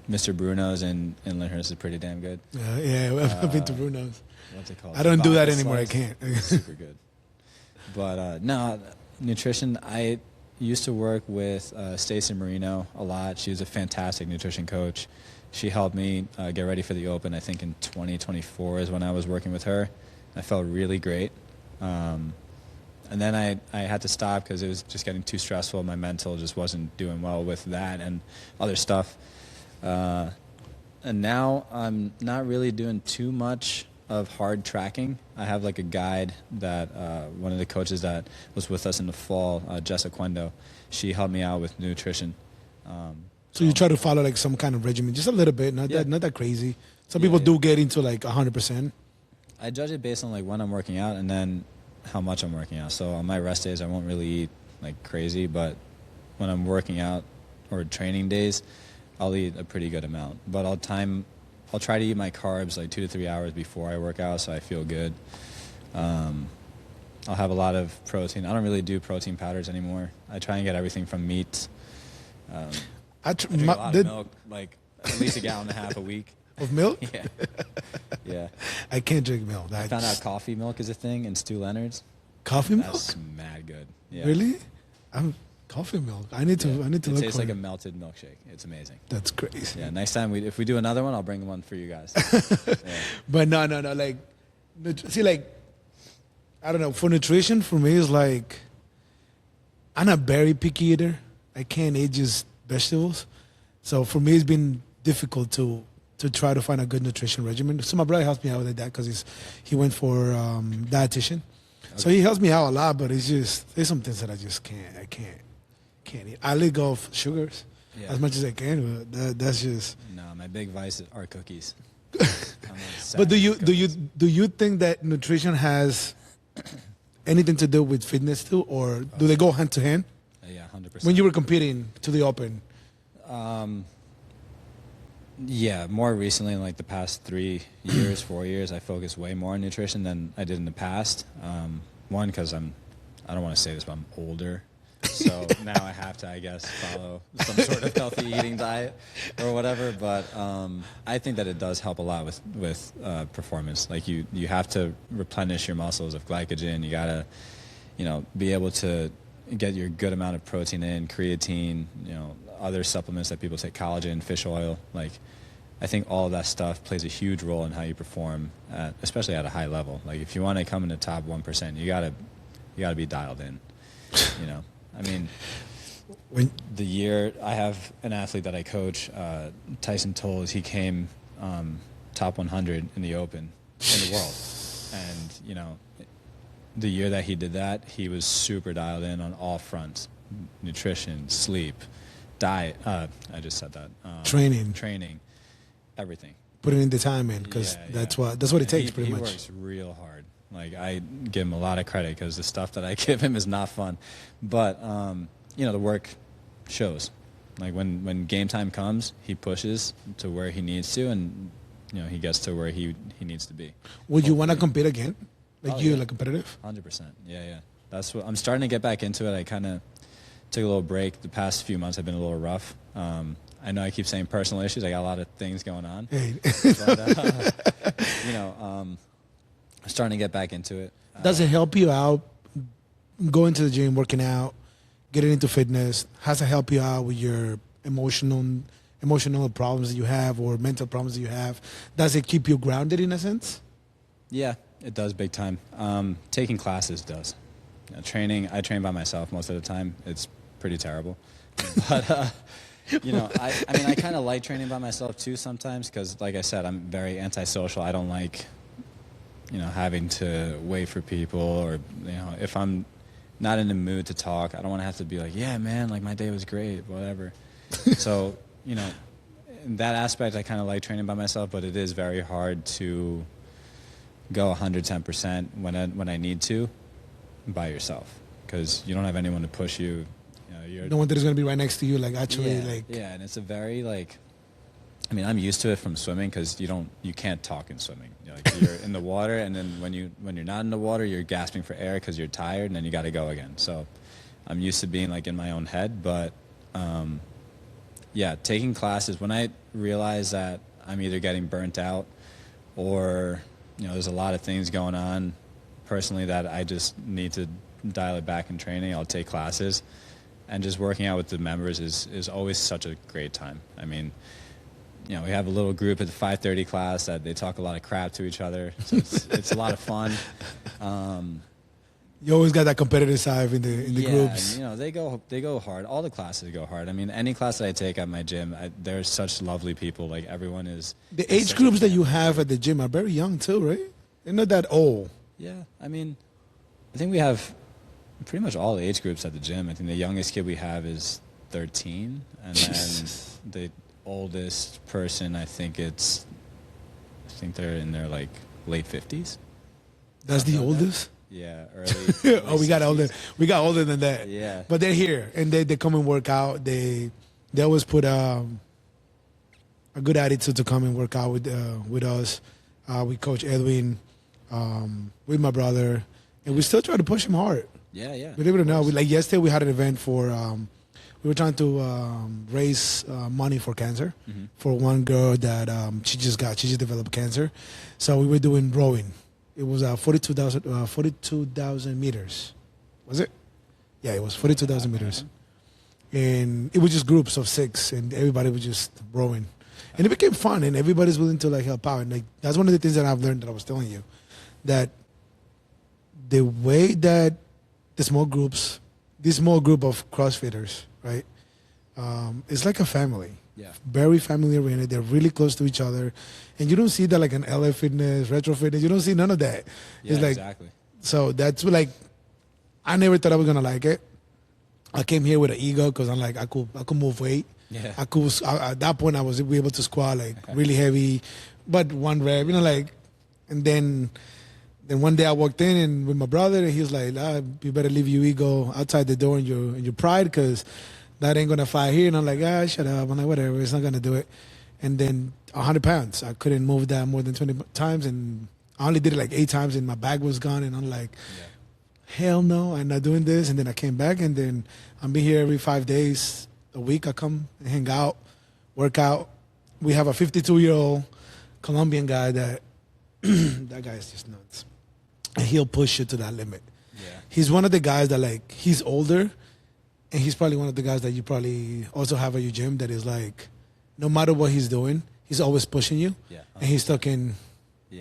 Mr. Bruno's in Lyndhurst is pretty damn good. Yeah, I've been to Bruno's. What's it called? I don't do that Vodka anymore. slice. I can't. Super good. But no, nutrition. I used to work with Stacey Marino a lot. She was a fantastic nutrition coach. She helped me get ready for the Open. I think in 2024 is when I was working with her. I felt really great. And then I had to stop because it was just getting too stressful. My mental just wasn't doing well with that and other stuff. And now I'm not really doing too much of hard tracking. I have like a guide that one of the coaches that was with us in the fall, Jessa Quendo, she helped me out with nutrition. So you try to follow like some kind of regimen, just a little bit, not that crazy. Some people do get into like 100%. I judge it based on like when I'm working out and then how much I'm working out. So on my rest days, I won't really eat like crazy, but when I'm working out or training days, I'll eat a pretty good amount. But I'll try to eat my carbs like 2 to 3 hours before I work out, so I feel good. I'll have a lot of protein. I don't really do protein powders anymore. I try and get everything from meat. I drink a lot of milk, like at least 1.5 gallons a week. Of milk? Yeah. Yeah. I can't drink milk. I found out coffee milk is a thing in Stu Leonard's. Coffee milk? That's mad good. Yeah. Really? Coffee milk. I need to look for it. It tastes like a melted milkshake. It's amazing. That's crazy. Yeah, next time if we do another one, I'll bring one for you guys. Yeah. But no. Like, see, like, I don't know. For nutrition, for me, it's like, I'm not very picky eater. I can't eat just vegetables. So for me, it's been difficult to try to find a good nutrition regimen. So my brother helps me out with that because he went for dietitian. Okay. So he helps me out a lot, but there's some things that I just can't eat. I let go of sugars as much as I can, but that's just... No, my big vice are cookies. But do you think that nutrition has anything to do with fitness too, or do they go hand to hand? Yeah, 100%. When you were competing to the Open? Yeah, more recently, in like the past 3 years, 4 years, I focus way more on nutrition than I did in the past. One, because I don't want to say this, but I'm older. So now I have to, I guess, follow some sort of healthy eating diet or whatever. But I think that it does help a lot with performance. Like you have to replenish your muscles of glycogen. You gotta, be able to get your good amount of protein in, creatine, other supplements that people take, collagen, fish oil. Like, I think all of that stuff plays a huge role in how you perform, especially at a high level. Like, if you want to come in the top 1%, you gotta be dialed in. I mean, the year I have an athlete that I coach, Tyson Tolles, he came top 100 in the Open in the world, and the year that he did that, he was super dialed in on all fronts: nutrition, sleep, diet. I just said that. Training, everything. Putting in the time in, because that's what it takes. Pretty much. He works real hard. Like, I give him a lot of credit because the stuff that I give him is not fun, but the work shows. Like when game time comes, he pushes to where he needs to, and he gets to where he needs to be. Would you want to compete again? Like competitive? 100%. Yeah. That's what I'm starting to get back into it. I kind of took a little break. The past few months have been a little rough. I know I keep saying personal issues. I got a lot of things going on. Hey. But, I'm starting to get back into it. Does it help you out going to the gym, working out, getting into fitness? Has it help you out with your emotional emotional problems that you have or mental problems that you have, does it keep you grounded in a sense? Yeah, it does big time. Taking classes does. Training, I train by myself most of the time. It's pretty terrible. But, you know, I mean, I kind of like training by myself too sometimes because, like I said, I'm very antisocial. I don't like, you know, having to wait for people or, you know, if I'm not in the mood to talk, I don't want to have to be like, yeah, man, like my day was great, whatever. So, you know, in that aspect, I kind of like training by myself, but it is very hard to go 110% when I need to by yourself because you don't have anyone to push you. You know, you're No one that is going to be right next to you, like actually, yeah, like yeah, and it's a very like. I mean, I'm used to it from swimming because you can't talk in swimming. You know, like you're in the water, and then when you're not in the water, you're gasping for air because you're tired, and then you got to go again. So, I'm used to being like in my own head. But, yeah, taking classes when I realize that I'm either getting burnt out, or you know, there's a lot of things going on personally that I just need to dial it back in training. I'll take classes, and just working out with the members is always such a great time. I mean. You know, we have a little group at the 5:30 class that they talk a lot of crap to each other. So it's a lot of fun. you always got that competitive side in the groups. And, you know, they go hard. All the classes go hard. I mean, any class that I take at my gym, they're such lovely people. Like everyone is. The age groups that you have at the gym are very young too, right? They're not that old. Yeah, I mean, I think we have pretty much all the age groups at the gym. I think the youngest kid we have is 13, and then the oldest person, I think they're in their like late 50s. That's the oldest? Yeah, early. Oh, we got 60s. older. We got older than that. Yeah. But they're here and they come and work out. They always put a good attitude to come and work out with us. With Coach Edwin, with my brother, and we still try to push him hard. Yeah, yeah. Believe it or not, like yesterday we had an event for. We were trying to raise money for cancer for one girl that she just developed cancer. So we were doing rowing. It was 42,000 meters. Was it? Yeah, it was 42,000 meters. And it was just groups of 6 and everybody was just rowing. And it became fun and everybody's willing to like help out. And like that's one of the things that I've learned that I was telling you. That the way that this small group of CrossFitters, right? It's like a family. Yeah. Very family oriented. They're really close to each other. And you don't see that like an LA Fitness, Retro Fitness. You don't see none of that. Yeah, it's like, exactly. So that's like, I never thought I was going to like it. I came here with an ego because I'm like, I could move weight. Yeah. At that point, I was able to squat like really heavy, but one rep, you know, like, and then one day I walked in and with my brother and he was like, you better leave your ego outside the door and your pride because that ain't going to fly here. And I'm like, shut up. I'm like, whatever, it's not going to do it. And then 100 pounds. I couldn't move that more than 20 times. And I only did it like 8 times and my bag was gone. And I'm like, hell no, I'm not doing this. And then I came back and then I'm been here every 5 days a week. I come and hang out, work out. We have a 52-year-old Colombian guy that that guy is just nuts. And he'll push you to that limit. Yeah. He's one of the guys that like, he's older and he's probably one of the guys that you probably also have at your gym that is like, no matter what he's doing, he's always pushing you. Yeah. And he's talking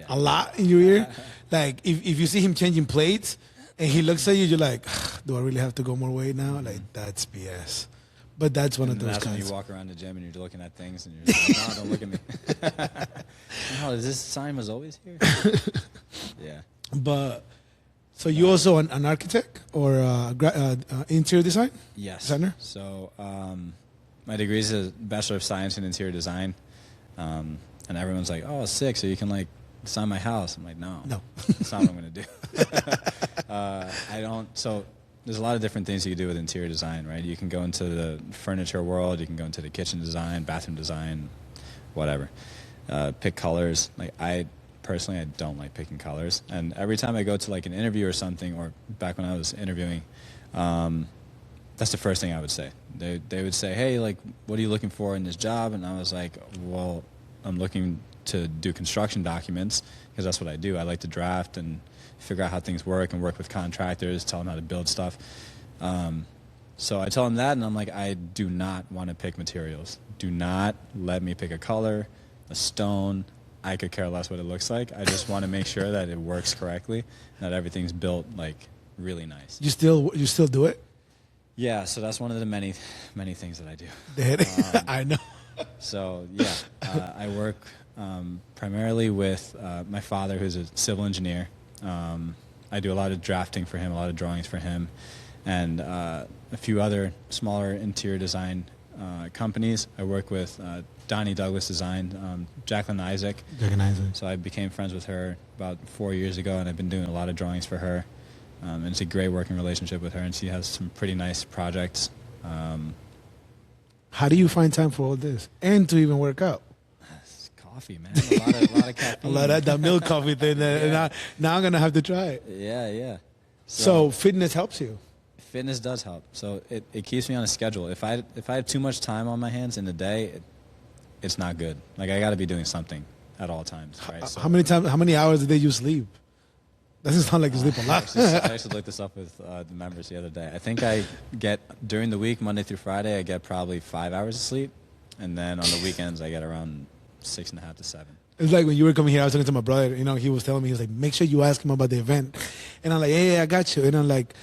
a lot in your ear. Like if you see him changing plates and he looks at you, you're like, do I really have to go more weight now? Like that's BS. But that's one of those That's guys. when you walk around the gym and you're looking at things and you're like, no, don't look at me. No, this sign was always here? Yeah. But so you also an architect or interior design? Yes. Designer? So my degree is a Bachelor of Science in Interior Design. And everyone's like, oh, sick, so you can like design my house. I'm like, no. That's not what I'm going to do. I don't. So there's a lot of different things you can do with interior design, right? You can go into the furniture world. You can go into the kitchen design, bathroom design, whatever. Pick colors. Like I don't like picking colors. And every time I go to like an interview or something, or back when I was interviewing, that's the first thing I would say. They would say, hey, like, what are you looking for in this job? And I was like, well, I'm looking to do construction documents because that's what I do. I like to draft and figure out how things work and work with contractors, tell them how to build stuff. So I tell him that, and I'm like, I do not want to pick materials. Do not let me pick a color, a stone. I could care less what it looks like. I just want to make sure that it works correctly, that everything's built like really nice. You still do it? Yeah, so that's one of the many things that I do. I know. So yeah, I work primarily with my father, who's a civil engineer. I do a lot of drafting for him, a lot of drawings for him, and a few other smaller interior design companies. I work with Donnie Douglas Design, Jacqueline Isaac. So I became friends with her about 4 years ago, and I've been doing a lot of drawings for her. And it's a great working relationship with her, and she has some pretty nice projects. How do you find time for all this and to even work out? It's coffee, man. A lot of caffeine. A lot of that milk coffee thing. Yeah. Now I'm going to have to try it. Yeah. So fitness helps you? Fitness does help. So it keeps me on a schedule. If I have too much time on my hands in the day, it's not good. Like, I got to be doing something at all times, right? So, how many hours a day you sleep? Doesn't sound like you sleep a lot. I actually looked this up with the members the other day. I think I get, during the week, Monday through Friday, I get probably 5 hours of sleep. And then on the weekends, I get around 6.5 to 7. It's like when you were coming here, I was talking to my brother, he was telling me, he was like, make sure you ask him about the event. And I'm like, yeah, I got you. And I'm like,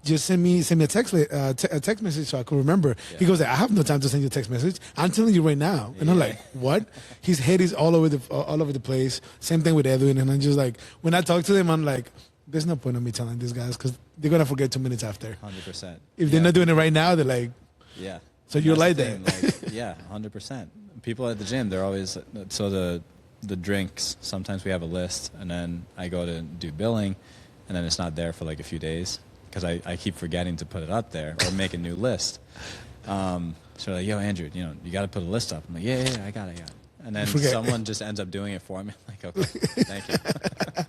just send me a text message so I could remember. Yeah. He goes, I have no time to send you a text message. I'm telling you right now. And I'm like, what? His head is all over the place. Same thing with Edwin. And I'm just like, when I talk to them, I'm like, there's no point in me telling these guys because they're gonna forget 2 minutes after. 100%. If they're not doing it right now, they're like, yeah. So you're like that. Like, yeah, 100%. People at the gym, they're always so the drinks. Sometimes we have a list, and then I go to do billing, and then it's not there for like a few days. Because I keep forgetting to put it up there or make a new list. So like, yo, Andrew, you got to put a list up. I'm like, yeah, I got it. And then someone just ends up doing it for me. I'm like, okay, thank you.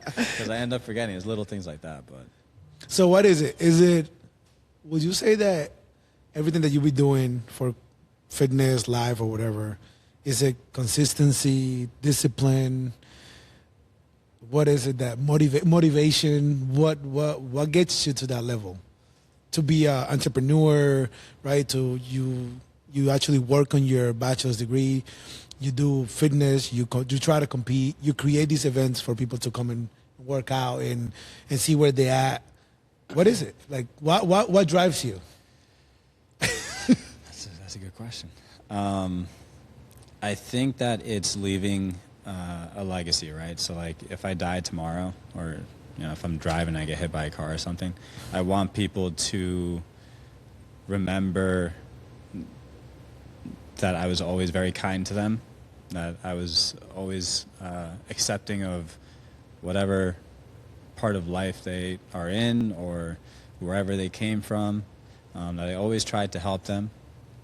Because I end up forgetting. It's little things like that. But so what is it? Would you say that everything that you be doing for fitness, life, or whatever, is it consistency, discipline? What is it that motivation? What gets you to that level? To be an entrepreneur, right? To you actually work on your bachelor's degree. You do fitness. You try to compete. You create these events for people to come and work out and see where they're at. What is it like? What drives you? That's a good question. I think that it's leaving a legacy, right? So like if I die tomorrow or if I'm driving and I get hit by a car or something, I want people to remember that I was always very kind to them, that I was always accepting of whatever part of life they are in or wherever they came from, that I always tried to help them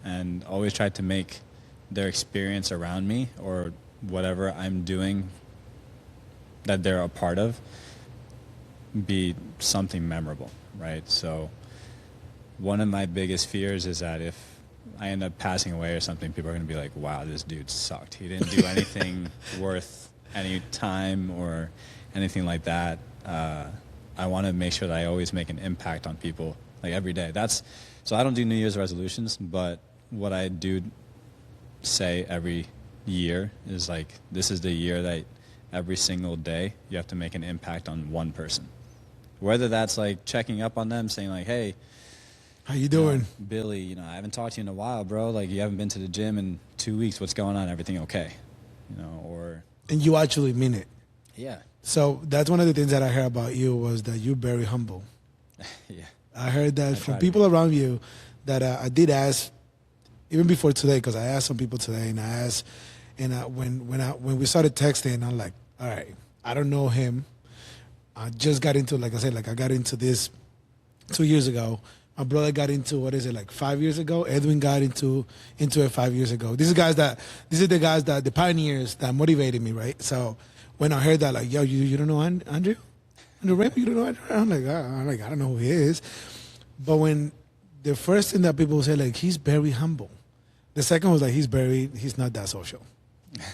and always tried to make their experience around me or whatever I'm doing that they're a part of be something memorable, right? So one of my biggest fears is that if I end up passing away or something, people are going to be like, wow, this dude sucked. He didn't do anything worth any time or anything like that. I want to make sure that I always make an impact on people like every day. So I don't do New Year's resolutions, but what I do say every year is like, this is the year that every single day you have to make an impact on one person, whether that's like checking up on them, saying like, hey, how you doing, Billy, I haven't talked to you in a while, bro, like you haven't been to the gym in 2 weeks, what's going on, everything okay, or and you actually mean it. Yeah. So that's one of the things that I heard about you was that you're very humble. Yeah, I heard that from people around you that I did ask even before today, because I asked some people today, and I asked, and when we started texting, I'm like, all right, I don't know him. I just got into, like I said, like I got into this 2 years ago. My brother got into, 5 years ago? Edwin got into it 5 years ago. These are the guys that the pioneers that motivated me, right? So when I heard that, like, yo, you don't know Andrew Raymond, you don't know Andrew? I'm like, I don't know who he is. But when the first thing that people say, like, he's very humble. The second was like, he's not that social.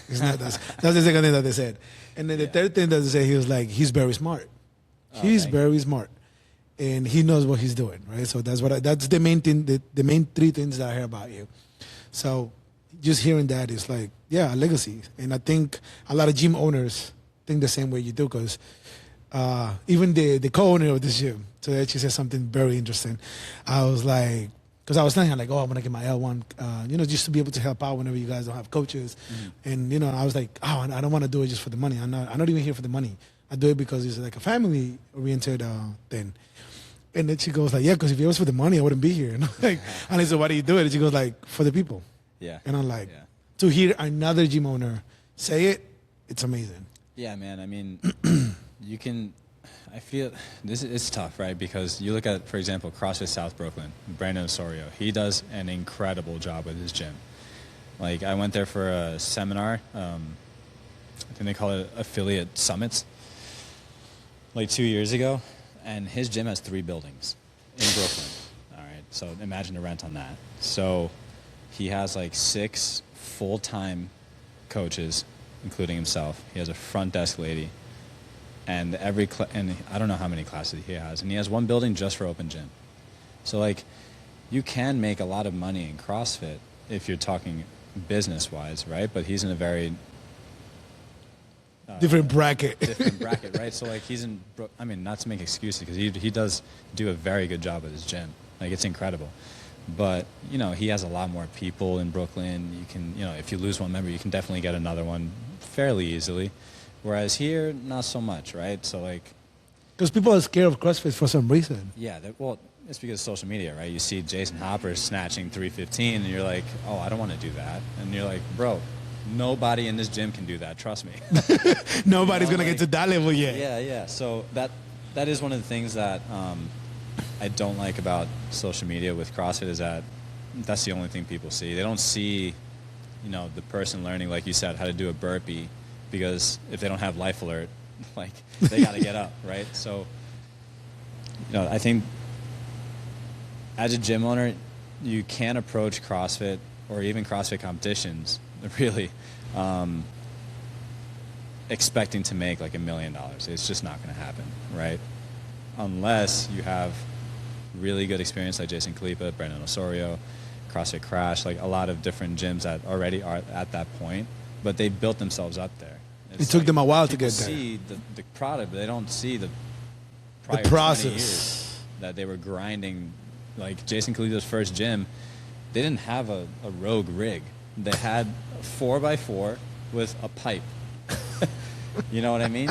He's not that. That's the second thing that they said. And then the third thing that they said, he was like, he's very smart. He's very smart. and he knows what he's doing, right? So that's the main thing, the main three things that I hear about you. So just hearing that is like, yeah, a legacy. And I think a lot of gym owners think the same way you do, because even the co-owner of this gym, so she said something very interesting. I was like, because I was telling her, like, oh, I want to get my L1, just to be able to help out whenever you guys don't have coaches. Mm-hmm. And, I was like, oh, I don't want to do it just for the money. I'm not even here for the money. I do it because it's like a family-oriented thing. And then she goes like, yeah, because if it was for the money, I wouldn't be here. And I'm like, and I said, why do you do it? And she goes like, for the people. Yeah. And I'm like, to hear another gym owner say it, it's amazing. Yeah, man. I mean, I feel it's tough, right? Because you look at, for example, CrossFit South Brooklyn, Brandon Osorio. He does an incredible job with his gym. Like, I went there for a seminar. I think they call it affiliate summits, like 2 years ago. And his gym has 3 buildings in Brooklyn. All right, so imagine the rent on that. So he has like 6 full-time coaches, including himself. He has a front desk lady, and and I don't know how many classes he has. And he has 1 building just for open gym. So like, you can make a lot of money in CrossFit if you're talking business-wise, right? But he's in a very different bracket. Right? So like, not to make excuses, because he does do a very good job at his gym. Like, it's incredible. But, he has a lot more people in Brooklyn. You can, if you lose one member, you can definitely get another one fairly easily. Whereas here, not so much, right? So like, because people are scared of CrossFit for some reason. Yeah, it's because of social media, right? You see Jason Hopper snatching 315, and you're like, oh, I don't want to do that. And you're like, bro, nobody in this gym can do that. Trust me. Nobody's going to get to that level yet. Yeah. So that is one of the things that I don't like about social media with CrossFit, is that that's the only thing people see. They don't see, the person learning, like you said, how to do a burpee, because if they don't have Life Alert, like, they got to get up, right? So, I think as a gym owner, you can't approach CrossFit or even CrossFit competitions really expecting to make like $1 million. It's just not going to happen, right? Unless you have really good experience like Jason Kalipa, Brandon Osorio, CrossFit Crash, like a lot of different gyms that already are at that point, but they built themselves up there. It took them a while to get there. People see the product, but they don't see the process 20 years that they were grinding. Like Jason Kalipa's first gym, they didn't have a rogue rig. They had a 4x4 with a pipe. You know what I mean?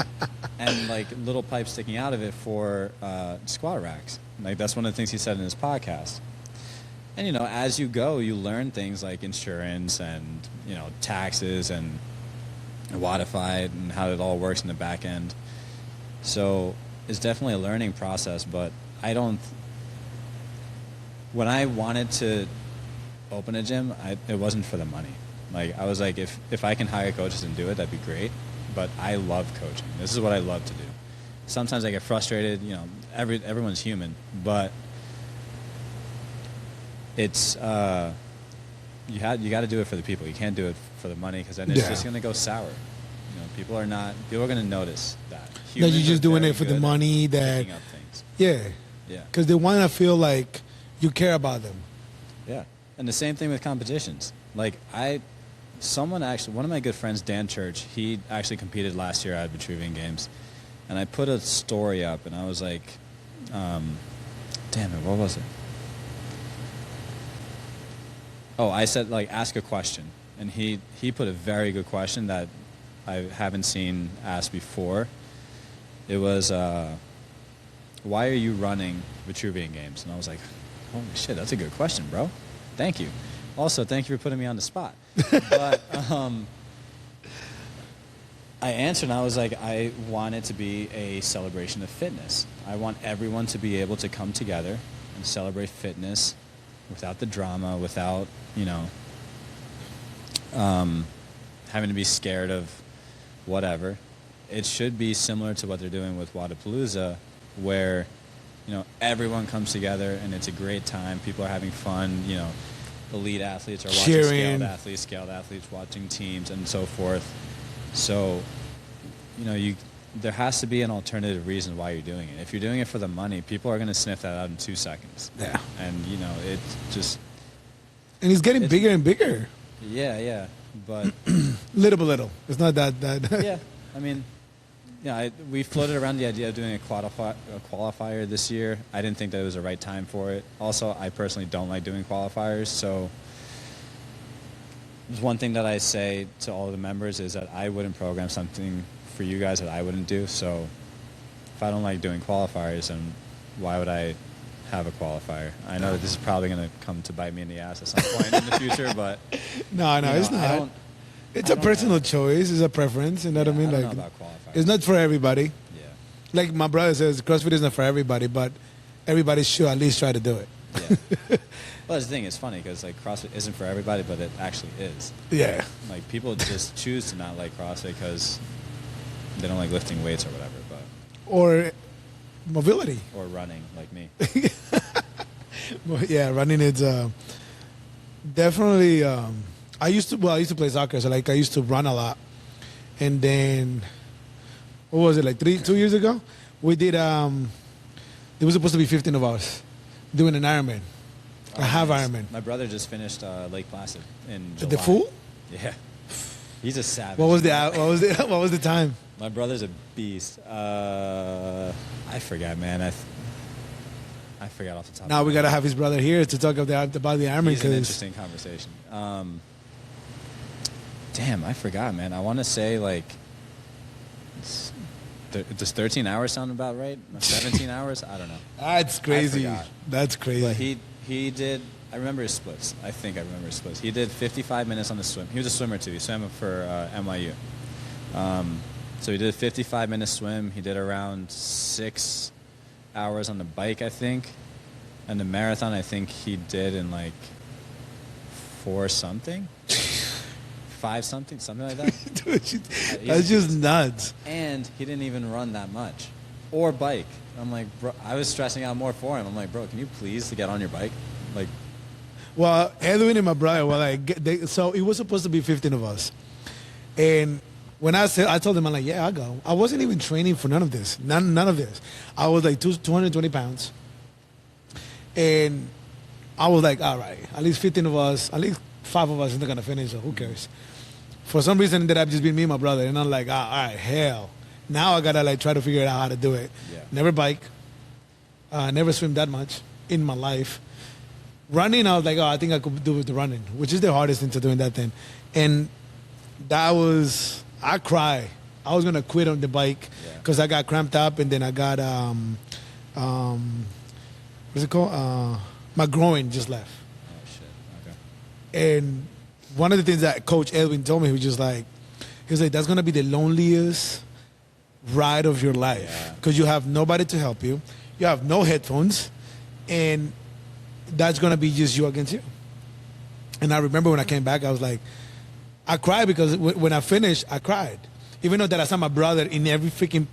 And like little pipes sticking out of it for squat racks. Like, that's one of the things he said in his podcast. And as you go, you learn things like insurance and taxes and Wodify and how it all works in the back end. So it's definitely a learning process. But when I wanted to open a gym, it wasn't for the money. Like, I was like, if I can hire coaches and do it, that'd be great. But I love coaching. This is what I love to do. Sometimes I get frustrated. Everyone's human, but it's you got to do it for the people. You can't do it for the money, because then it's just going to go sour. People are going to notice that. That you're just doing it for the money. That up things. Yeah. Because they want to feel like you care about them. Yeah, and the same thing with competitions. Like, one of my good friends, Dan Church, he actually competed last year at Vitruvian Games, and I put a story up, and I was like, damn it, what was it? Oh, I said, like, ask a question, and he put a very good question that I haven't seen asked before. It was, why are you running Vitruvian Games? And I was like, holy shit, that's a good question, bro. Thank you. Also, thank you for putting me on the spot. But I answered, and I was like, I want it to be a celebration of fitness. I want everyone to be able to come together and celebrate fitness without the drama, without, having to be scared of whatever. It should be similar to what they're doing with Wadapalooza, where, everyone comes together and it's a great time. People are having fun, elite athletes are watching scaled athletes watching teams, and so forth. So, there has to be an alternative reason why you're doing it. If you're doing it for the money, people are going to sniff that out in 2 seconds. Yeah. And, you know, it's just... And it's getting bigger and bigger. Yeah. But... little by little. It's not that... yeah. I mean, yeah, we floated around the idea of doing a qualifier this year. I didn't think that it was the right time for it. Also, I personally don't like doing qualifiers, so... There's one thing that I say to all of the members is that I wouldn't program something for you guys that I wouldn't do. So if I don't like doing qualifiers, then why would I have a qualifier? I know that this is probably going to come to bite me in the ass at some point in the future, but no, it's not. It's a personal choice. It's a preference. You know what I mean? I don't know about qualifiers. It's not for everybody. Yeah. Like my brother says, CrossFit is not for everybody, but everybody should at least try to do it. Yeah. Well, that's the thing. It's funny because like CrossFit isn't for everybody, but it actually is. Yeah. Like people just choose to not like CrossFit because they don't like lifting weights or whatever, but or mobility or running like me. Well, yeah, running is definitely. I used to play soccer, so like I used to run a lot, and then what was it like 2 years ago? We did. There was supposed to be 15 of us doing an Ironman. A half Ironman. My brother just finished Lake Placid in July. The full? Yeah. He's a savage. What was the time? My brother's a beast. I forgot, man. I forgot off the top. Now we gotta have his brother here to talk about the Ironman. It's an interesting conversation. Damn, I forgot, man. I want to say like, does 13 hours sound about right? 17 hours? I don't know. That's crazy. That's crazy. But he did. I remember his splits. I think I remember his splits. He did 55 minutes on the swim. He was a swimmer too. He swam for NYU. So he did a 55-minute swim. He did around 6 hours on the bike, I think. And the marathon, I think he did in like 4 something. 5 something like that. Dude, that's just nuts. And he didn't even run that much, or bike. I'm like, bro, I was stressing out more for him. I'm like, bro, can you please get on your bike? Like, well, Edwin and my brother were like, so it was supposed to be 15 of us, and when I told them, I'm like, yeah, I'll go. I wasn't even training for none of this. None of this. I was like 220 pounds, and I was like, all right, at least 15 of us, at least 5 of us is not gonna finish, so who cares? For some reason, ended up just being me and my brother, and I'm like, all right, hell. Now I gotta like try to figure out how to do it. Yeah. Never bike, never swim that much in my life. Running, I was like, oh, I think I could do with the running, which is the hardest thing to do in that thing. And I cried. I was gonna quit on the bike because I got cramped up, and then I got what's it called? My groin just left. oh shit. Okay. And one of the things that Coach Edwin told me, he was like, that's gonna be the loneliest ride of your life because you have nobody to help you. You have no headphones, and that's gonna be just you against you. And I remember when I came back, I was like, I cried because when I finished, I cried. Even though that I saw my brother in every freaking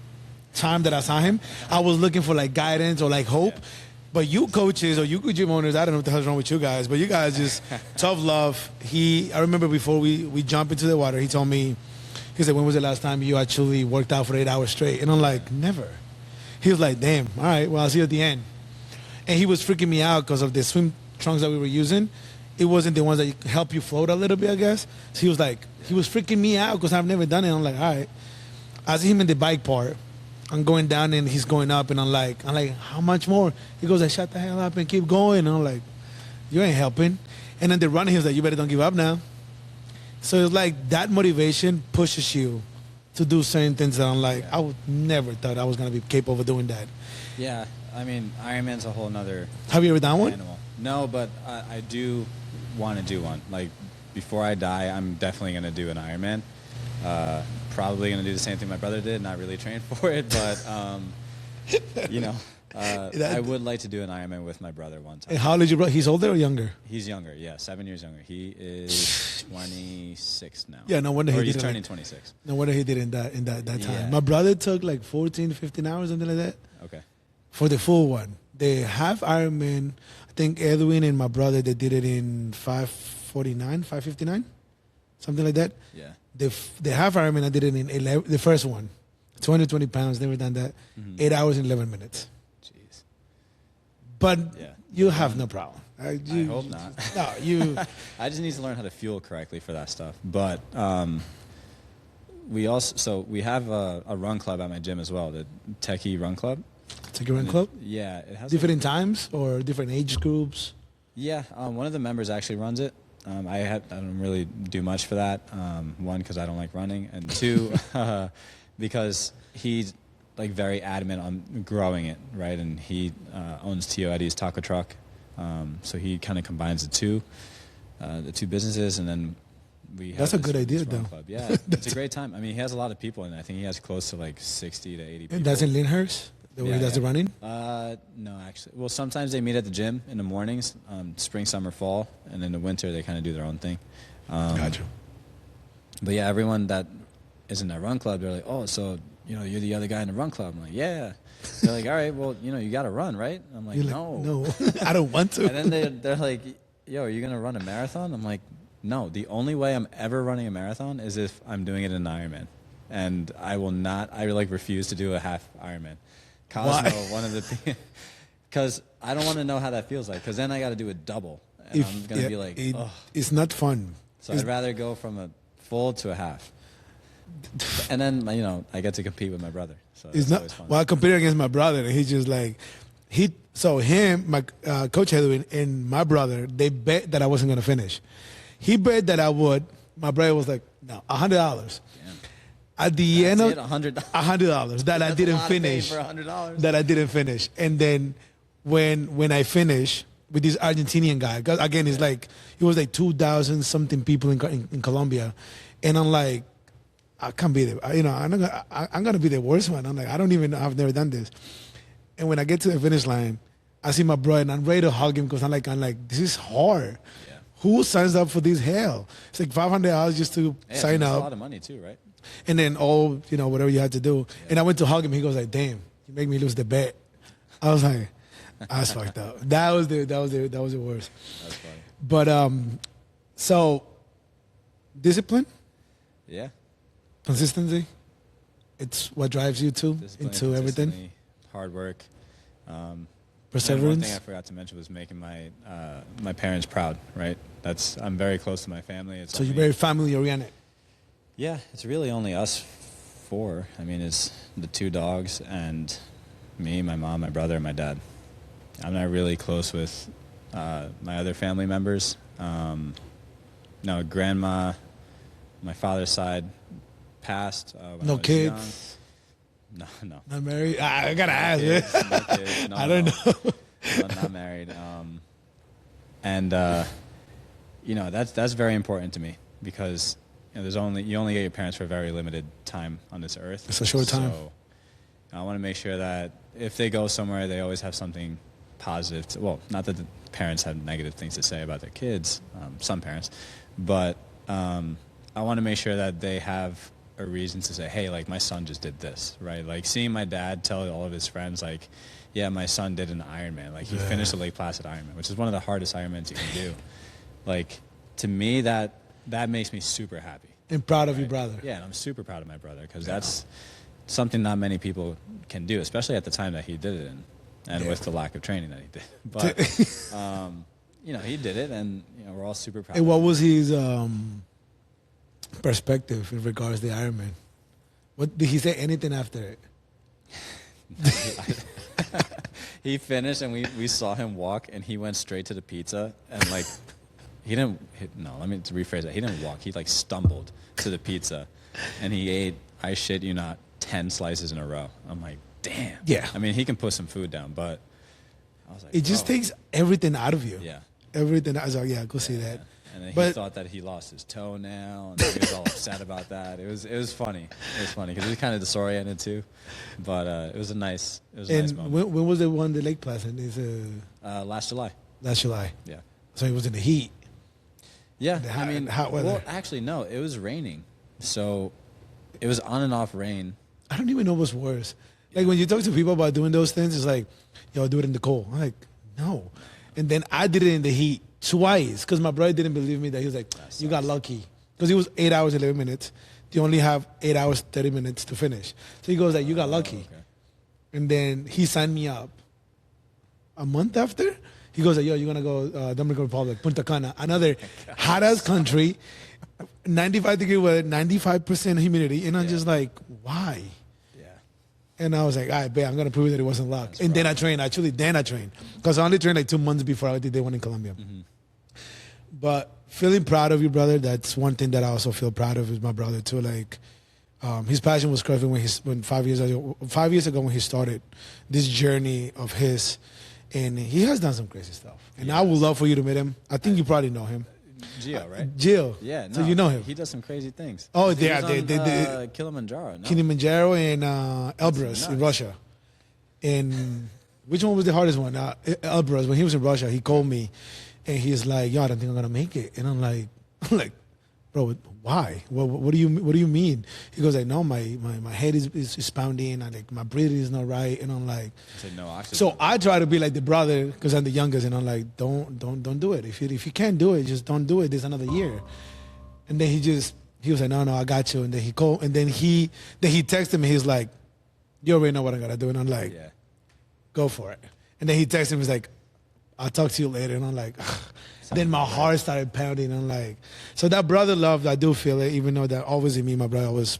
time that I saw him, I was looking for like guidance or like hope. Yeah. But you coaches or you gym owners, I don't know what the hell's wrong with you guys, but you guys just tough love. I remember before we jump into the water, he told me, he said, when was the last time you actually worked out for 8 hours straight? And I'm like, never. He was like, damn, all right, well, I'll see you at the end. And he was freaking me out because of the swim trunks that we were using. It wasn't the ones that help you float a little bit, I guess. So he was like, he was freaking me out because I've never done it. I'm like, all right. I see him in the bike part. I'm going down and he's going up, and I'm like, how much more? He goes, shut the hell up and keep going. And I'm like, you ain't helping. And then the running, he was like, you better don't give up now. So it's like that motivation pushes you to do certain things that I'm like, I would never thought I was going to be capable of doing that. Yeah, I mean, Ironman's a whole nother Have you ever done one? Animal. No, but I do want to do one. Like, before I die, I'm definitely going to do an Ironman. Probably going to do the same thing my brother did, not really train for it, but, you know, I would like to do an Ironman with my brother one time. How old is your brother? He's older or younger? He's younger, yeah, 7 years younger. He is 26 now. Yeah, no wonder he did. Or he's turning 26. No wonder he did in that time. Yeah. My brother took like 14, 15 hours, something like that. Okay. For the full one. The half Ironman, I think Edwin and my brother, they did it in 5:49, 5:59, something like that. Yeah. The half Ironman, I did it in 11, the first one, 220 pounds, never done that. 8 hours and 11 minutes. Jeez. But you have no problem. I hope not. No, you. I just need to learn how to fuel correctly for that stuff. But we have a run club at my gym as well, the Techie Run Club. Techie Run Club? Yeah. It has different times or different age groups? Yeah. One of the members actually runs it. I don't really do much for that. One, because I don't like running, and two, because he's like very adamant on growing it, right? And he owns Tio Eddie's taco truck, so he kind of combines the two businesses, and then we. That's a good idea, though. Club. Yeah, it's a great time. I mean, he has a lot of people, and I think he has close to like 60 to 80 people. And that's in Lyndhurst? The way he does the running? No, actually. Well, sometimes they meet at the gym in the mornings, spring, summer, fall, and in the winter they kind of do their own thing. Gotcha. But yeah, everyone that is in that run club, they're like, oh, so, you're the other guy in the run club. I'm like, yeah. They're like, all right, well, you got to run, right? I'm like, no. No, I don't want to. And then they're like, yo, are you going to run a marathon? I'm like, no. The only way I'm ever running a marathon is if I'm doing it in an Ironman. And I refuse to do a half Ironman. Cosmo, one of the, because I don't want to know how that feels like, because then I got to do a double, and I'm going to be like, ugh. It's not fun. So I'd rather go from a full to a half, and then I get to compete with my brother. So it's not fun. Well, I competed against my brother, and he's just like, my coach Edwin and my brother, they bet that I wasn't going to finish. He bet that I would. My brother was like, no, $100. At the end of $100 that I didn't finish. For $100. That I didn't finish, and then when I finished with this Argentinian guy, because again it was like 2,000 something people in Colombia, and I'm like, I can't be there. I'm gonna be the worst one. I'm like, I've never done this. And when I get to the finish line, I see my brother, and I'm ready to hug him because I'm like, this is hard. Yeah. Who signs up for this hell? It's like $500 just to sign up. It's a lot of money too, right? And then whatever you had to do. Yeah. And I went to hug him. He goes like, damn, you make me lose the bet. I was like, I was fucked up. That was the worst. That's funny. But so discipline? Yeah. Consistency? It's what drives you into everything? Hard work. Perseverance? One thing I forgot to mention was making my parents proud, right? I'm very close to my family. So you're very family oriented? Yeah, it's really only us four. I mean, it's the two dogs and me, my mom, my brother, and my dad. I'm not really close with my other family members. No, grandma, my father's side, passed. When no I was kids? Young. No. Not married? I got to ask. No kids. No, I don't know. No, not married. And that's very important to me because you only get your parents for a very limited time on this earth. It's a short time. So I want to make sure that if they go somewhere, they always have something positive. Well, not that the parents have negative things to say about their kids, some parents, but I want to make sure that they have a reason to say, hey, like my son just did this, right? Like seeing my dad tell all of his friends, like, yeah, my son did an Ironman. Like he finished the Lake Placid Ironman, which is one of the hardest Ironmans you can do. Like to me, that makes me super happy. And proud of your brother. Yeah, and I'm super proud of my brother because that's something not many people can do, especially at the time that he did it in, and with the lack of training that he did. But, he did it, and we're all super proud. And what was his perspective in regards to the Ironman? What did he say anything after it? He finished, and we saw him walk, and he went straight to the pizza, and like. Let me rephrase that. He didn't walk. He stumbled to the pizza and he ate, I shit you not, 10 slices in a row. I'm like, damn. Yeah. I mean, he can put some food down, but I was like, it just takes everything out of you. Yeah. Everything. I was like, go see that. And then he thought that he lost his toe now, and he was all upset about that. It was funny. It was funny because he was kind of disoriented too, but it was a nice moment. When was the one, the Lake Placid? Last July. Last July. Yeah. So it was in the heat. Yeah, hot weather. Well, actually, no, it was raining. So it was on and off rain. I don't even know what's worse. Like when you talk to people about doing those things, it's like, yo, do it in the cold. I'm like, no. And then I did it in the heat twice because my brother didn't believe me that he was like, you got lucky. Because it was 8 hours, 11 minutes. you only have 8 hours, 30 minutes to finish. So he goes like, you got lucky. Okay. And then he signed me up a month after. He goes like, yo, you're going to go Dominican Republic, Punta Cana, another hot-ass country, 95-degree weather, 95% humidity. And I'm just like, why? And I was like, all right, babe, I'm going to prove that it wasn't luck. That's and right. Then I trained. Because I only trained like 2 months before I did day one in Colombia. Mm-hmm. But feeling proud of you, brother, that's one thing that I also feel proud of is my brother, too. Like, his passion was curving when 5 years ago when he started this journey of his. And he has done some crazy stuff. And I would love for you to meet him. I think you probably know him. Gio, right? Gio. Yeah, no, so you know him. He does some crazy things. Oh, yeah, they Kilimanjaro. No? Kilimanjaro and Elbrus in Russia. And which one was the hardest one? Elbrus. When he was in Russia, he called me, and he's like, "Yo, I don't think I'm gonna make it." And I'm like, bro, why? What do you mean? He goes like, no, my head is pounding, and like my breathing is not right, and I'm like, no oxygen. So I try to be like the brother because I'm the youngest, and I'm like, don't do it. If you can't do it, just don't do it. There's another year. And then he was like, no, I got you. And then he called, and then he texted me. He's like, you already know what I'm gonna do, and I'm like, yeah, go for it. And then he texted me, he's like, I'll talk to you later, and I'm like. Ugh. Then my heart started pounding. I'm like, so that brother love, I do feel it, even though that obviously me and my brother always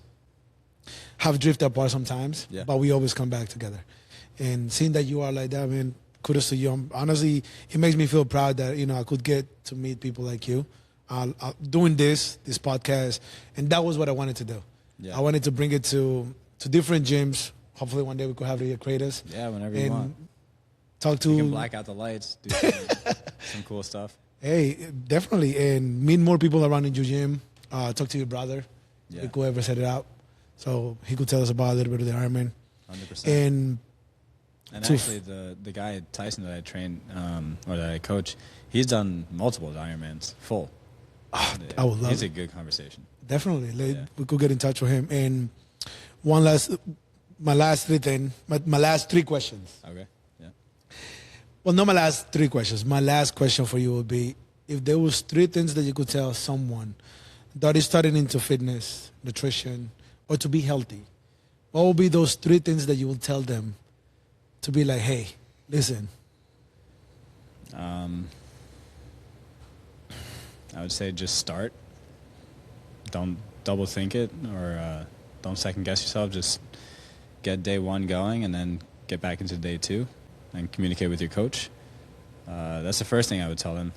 have drifted apart sometimes, but we always come back together. And seeing that you are like that, man, kudos to you. Honestly, it makes me feel proud that, I could get to meet people like you doing this podcast. And that was what I wanted to do. Yeah. I wanted to bring it to different gyms. Hopefully one day we could have it at KRATOS. Yeah, whenever you want. Talk to... You can black out the lights, do some cool stuff. Hey, definitely, and meet more people around in your gym. Talk to your brother. Yeah. We could ever set it out, so he could tell us about a little bit of the Ironman. 100%. And actually, the guy Tyson that I train or that I coach, he's done multiple Ironmans full. I would love. He's a good conversation. Definitely, we could get in touch with him. And my last three questions. Okay. Well, not my last three questions. My last question for you would be, if there was 3 things that you could tell someone that is starting into fitness, nutrition, or to be healthy, what would be those 3 things that you would tell them to be like, hey, listen? I would say just start. Don't double think it or don't second guess yourself. Just get day 1 going and then get back into day 2. And communicate with your coach. That's the first thing I would tell them.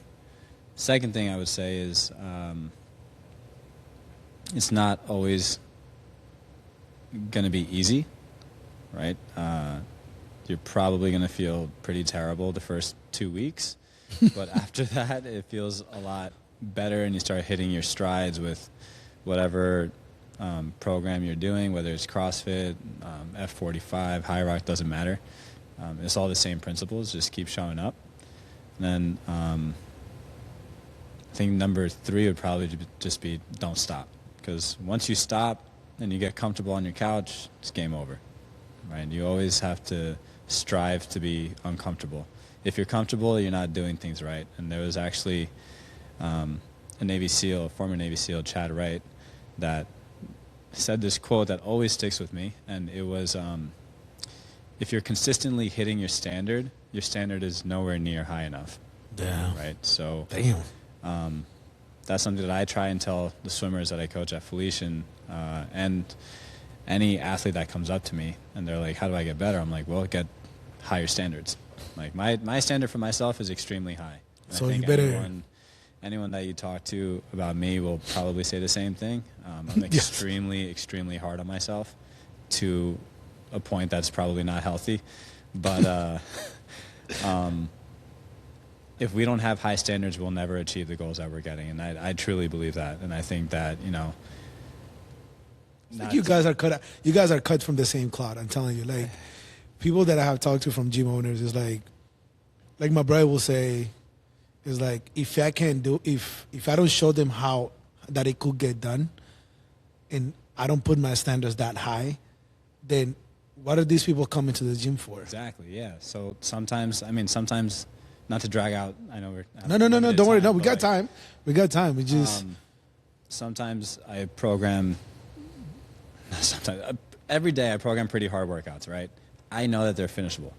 Second thing I would say is it's not always going to be easy, right? You're probably going to feel pretty terrible the first 2 weeks, but after that it feels a lot better and you start hitting your strides with whatever program you're doing, whether it's CrossFit, F45, High Rock, doesn't matter. It's all the same principles. Just keep showing up. And then I think number 3 would probably just be don't stop. Because once you stop and you get comfortable on your couch, it's game over. Right? You always have to strive to be uncomfortable. If you're comfortable, you're not doing things right. And there was actually a former Navy SEAL, Chad Wright, that said this quote that always sticks with me. And it was... if you're consistently hitting your standard is nowhere near high enough. Damn. Right? So damn. That's something that I try and tell the swimmers that I coach at Felician and any athlete that comes up to me and they're like, how do I get better? I'm like, well, get higher standards. Like my standard for myself is extremely high. And so I think you better... anyone that you talk to about me will probably say the same thing. I'm extremely, extremely hard on myself to a point that's probably not healthy, but if we don't have high standards, we'll never achieve the goals that we're getting, and I truly believe that. And I think that you guys are cut. You guys are cut from the same cloth. I'm telling you, like people that I have talked to from gym owners is like my brother will say, is like if I don't show them how that it could get done, and I don't put my standards that high, then what are these people coming to the gym for? Exactly, yeah. So sometimes, not to drag out, I know we're... No, don't worry. No, we got time. We got time. We just... sometimes I program sometimes every day I program pretty hard workouts, right? I know that they're finishable.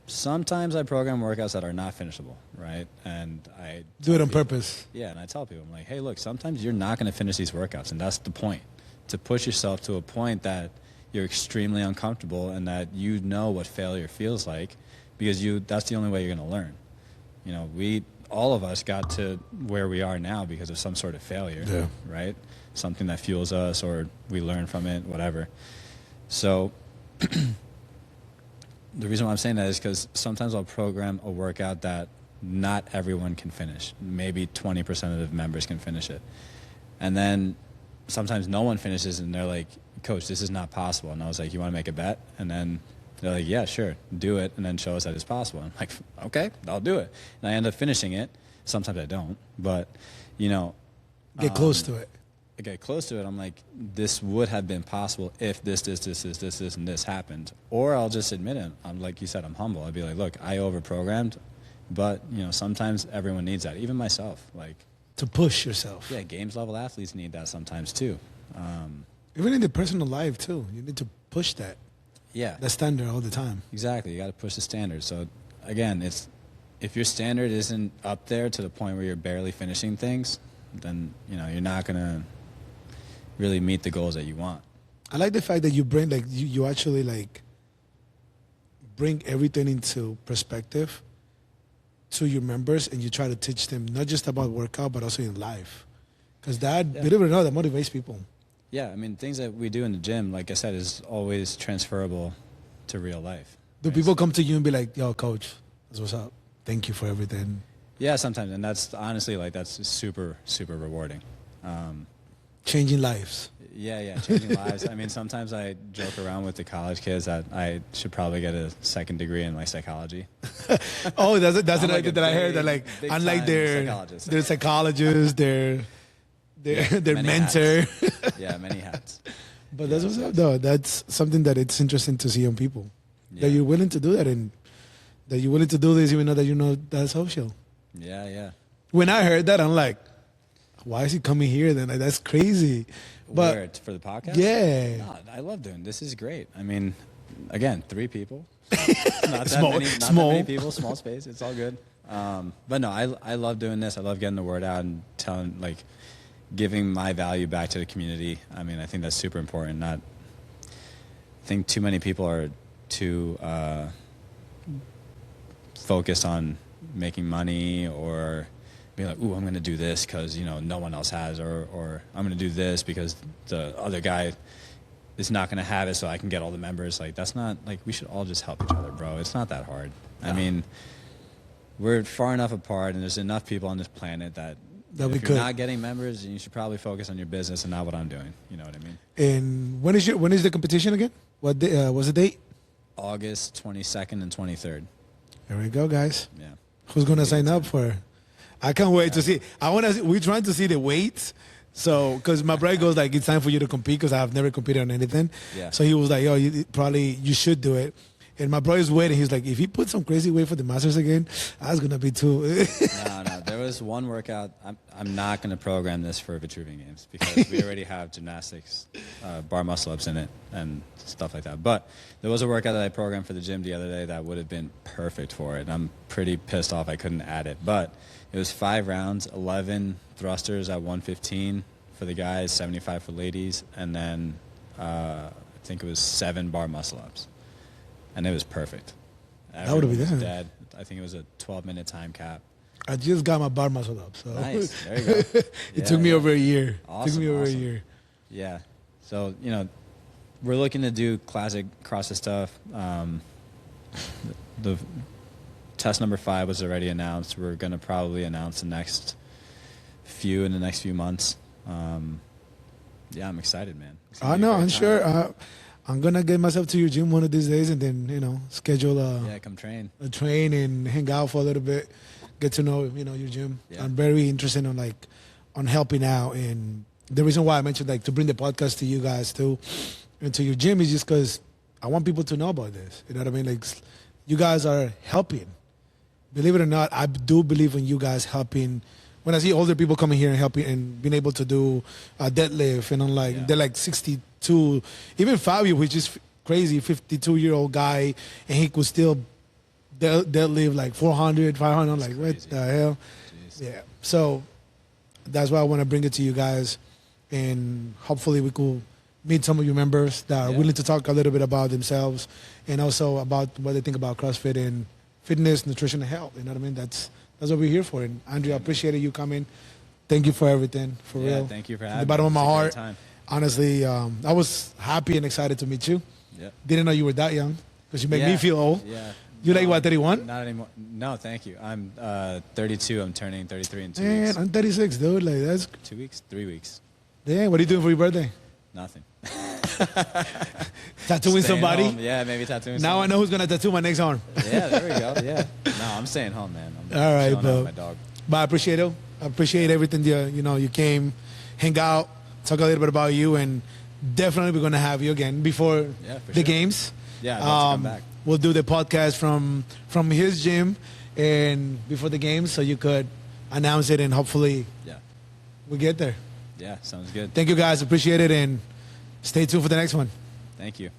Sometimes I program workouts that are not finishable, right? And I do it on purpose. Yeah, and I tell people, I'm like, hey, look, sometimes you're not going to finish these workouts, and that's the point. To push yourself to a point that you're extremely uncomfortable and that you know what failure feels like, because that's the only way you're going to learn. You know, all of us got to where we are now because of some sort of failure, right? Something that fuels us, or we learn from it, whatever. So the reason why I'm saying that is because sometimes I'll program a workout that not everyone can finish. Maybe 20% of the members can finish it. And then sometimes no one finishes, and they're like, Coach, this is not possible. And I was like, you want to make a bet? And then they're like, yeah, sure, do it, and then show us that it's possible. I'm like, okay, I'll do it. And I end up finishing it. Sometimes I don't, but, you know. Get close to it. I get close to it. I'm like, this would have been possible if this, and this happened. Or I'll just admit it. I'm like you said, I'm humble. I'd be like, look, I overprogrammed, but, you know, sometimes everyone needs that, even myself. Like, to push yourself. Yeah, games level athletes need that sometimes too. Even in the personal life too, you need to push that. Yeah, the standard all the time. Exactly, you got to push the standard. So again, if your standard isn't up there to the point where you're barely finishing things, then you know you're not gonna really meet the goals that you want. I like the fact that you bring you actually like bring everything into perspective to your members, and you try to teach them not just about workout but also in life, because believe it or not, that motivates people. Yeah, I mean, things that we do in the gym, like I said, is always transferable to real life. Do people come to you and be like, yo, Coach, that's what's up. Thank you for everything. Yeah, sometimes. And that's honestly, like, that's super, super rewarding. Changing lives. Yeah, changing lives. I mean, sometimes I joke around with the college kids that I should probably get a second degree in, like, psychology. Oh, that's an idea that I heard. That, like, unlike their psychologists, their mentor. Yeah, many hats. But that's what's up, though. That's something that it's interesting to see on people. Yeah. That you're willing to do that, and that you're willing to do this even though that you know that's social. Yeah. When I heard that, I'm like, why is he coming here then? Like, that's crazy. But weird for the podcast? Yeah. No, I love doing this. Is great. I mean, again, 3 people. Not that many people, small space. It's all good. But no, I love doing this. I love getting the word out and telling, like, giving my value back to the community. I mean, I think that's super important. I think too many people are too focused on making money, or being like, ooh, I'm going to do this because, you know, no one else has, or I'm going to do this because the other guy is not going to have it so I can get all the members. Like, that's not, like, we should all just help each other, bro. It's not that hard. No. I mean, we're far enough apart, and there's enough people on this planet that if you're not getting members, you should probably focus on your business and not what I'm doing. You know what I mean? And when is the competition again? What day, what's the date? August 22nd and 23rd. There we go, guys. Yeah. Who's going to sign up for it? I can't wait to see. We're trying to see the weights. So, because my brother goes like, it's time for you to compete because I have never competed on anything. Yeah. So he was like, yo, you should do it. And my brother's waiting. He's like, if he puts some crazy weight for the Masters again, that's going to be too. No. There was one workout. I'm not going to program this for Vitruvian Games because we already have gymnastics, bar muscle-ups in it and stuff like that. But there was a workout that I programmed for the gym the other day that would have been perfect for it. And I'm pretty pissed off I couldn't add it. But it was 5 rounds, 11 thrusters at 115 for the guys, 75 for ladies, and then I think it was 7 bar muscle-ups. And it was perfect. That would have been dead. I think it was a 12-minute time cap. I just got my bar muscle up. So. Nice. There you go. It took me over a year. Awesome, it took me over a year. Yeah. So, you know, we're looking to do classic CrossFit stuff. The test number 5 was already announced. We're going to probably announce the next few in the next few months. Yeah, I'm excited, man. I know. I'm sure. I'm going to get myself to your gym one of these days and then, you know, schedule come train. A train and hang out for a little bit, get to know, you know, your gym. Yeah. I'm very interested on helping out. And the reason why I mentioned, like, to bring the podcast to you guys, too, and to your gym is just because I want people to know about this. You know what I mean? Like, you guys are helping. Believe it or not, I do believe in you guys helping. When I see older people coming here and helping and being able to do a deadlift and they're like 60 to even Fabio, which is crazy, 52-year-old guy, and he could still deadlift like 400, 500. I'm like, what the hell? Jeez. Yeah. So that's why I want to bring it to you guys, and hopefully we could meet some of your members that are willing to talk a little bit about themselves and also about what they think about CrossFit and fitness, nutrition, and health. You know what I mean? That's what we're here for. And Andrea, I appreciate you coming. Thank you for everything, for real. Thank you for having me. From the bottom of my heart. Honestly, I was happy and excited to meet you. Yeah. Didn't know you were that young because you make me feel old. Yeah. You like what, 31? Not anymore. No, thank you. I'm 32. I'm turning 33 in 2 Man, weeks. I'm 36, dude. Like that's 2 weeks, 3 weeks. Yeah. What are you doing for your birthday? Nothing. Tattooing somebody? Home. Yeah, maybe tattooing. Now I know who's gonna tattoo my next arm. Yeah, there we go. Yeah. No, I'm staying home, man. I'm all right, chilling out bro. with my dog. But I appreciate it. I appreciate everything. You came, hang out, talk a little bit about you, and definitely we're gonna have you again before the games. Yeah, I'd love to come back. We'll do the podcast from his gym and before the games, so you could announce it and hopefully we get there. Yeah, sounds good. Thank you guys. Appreciate it, and stay tuned for the next one. Thank you.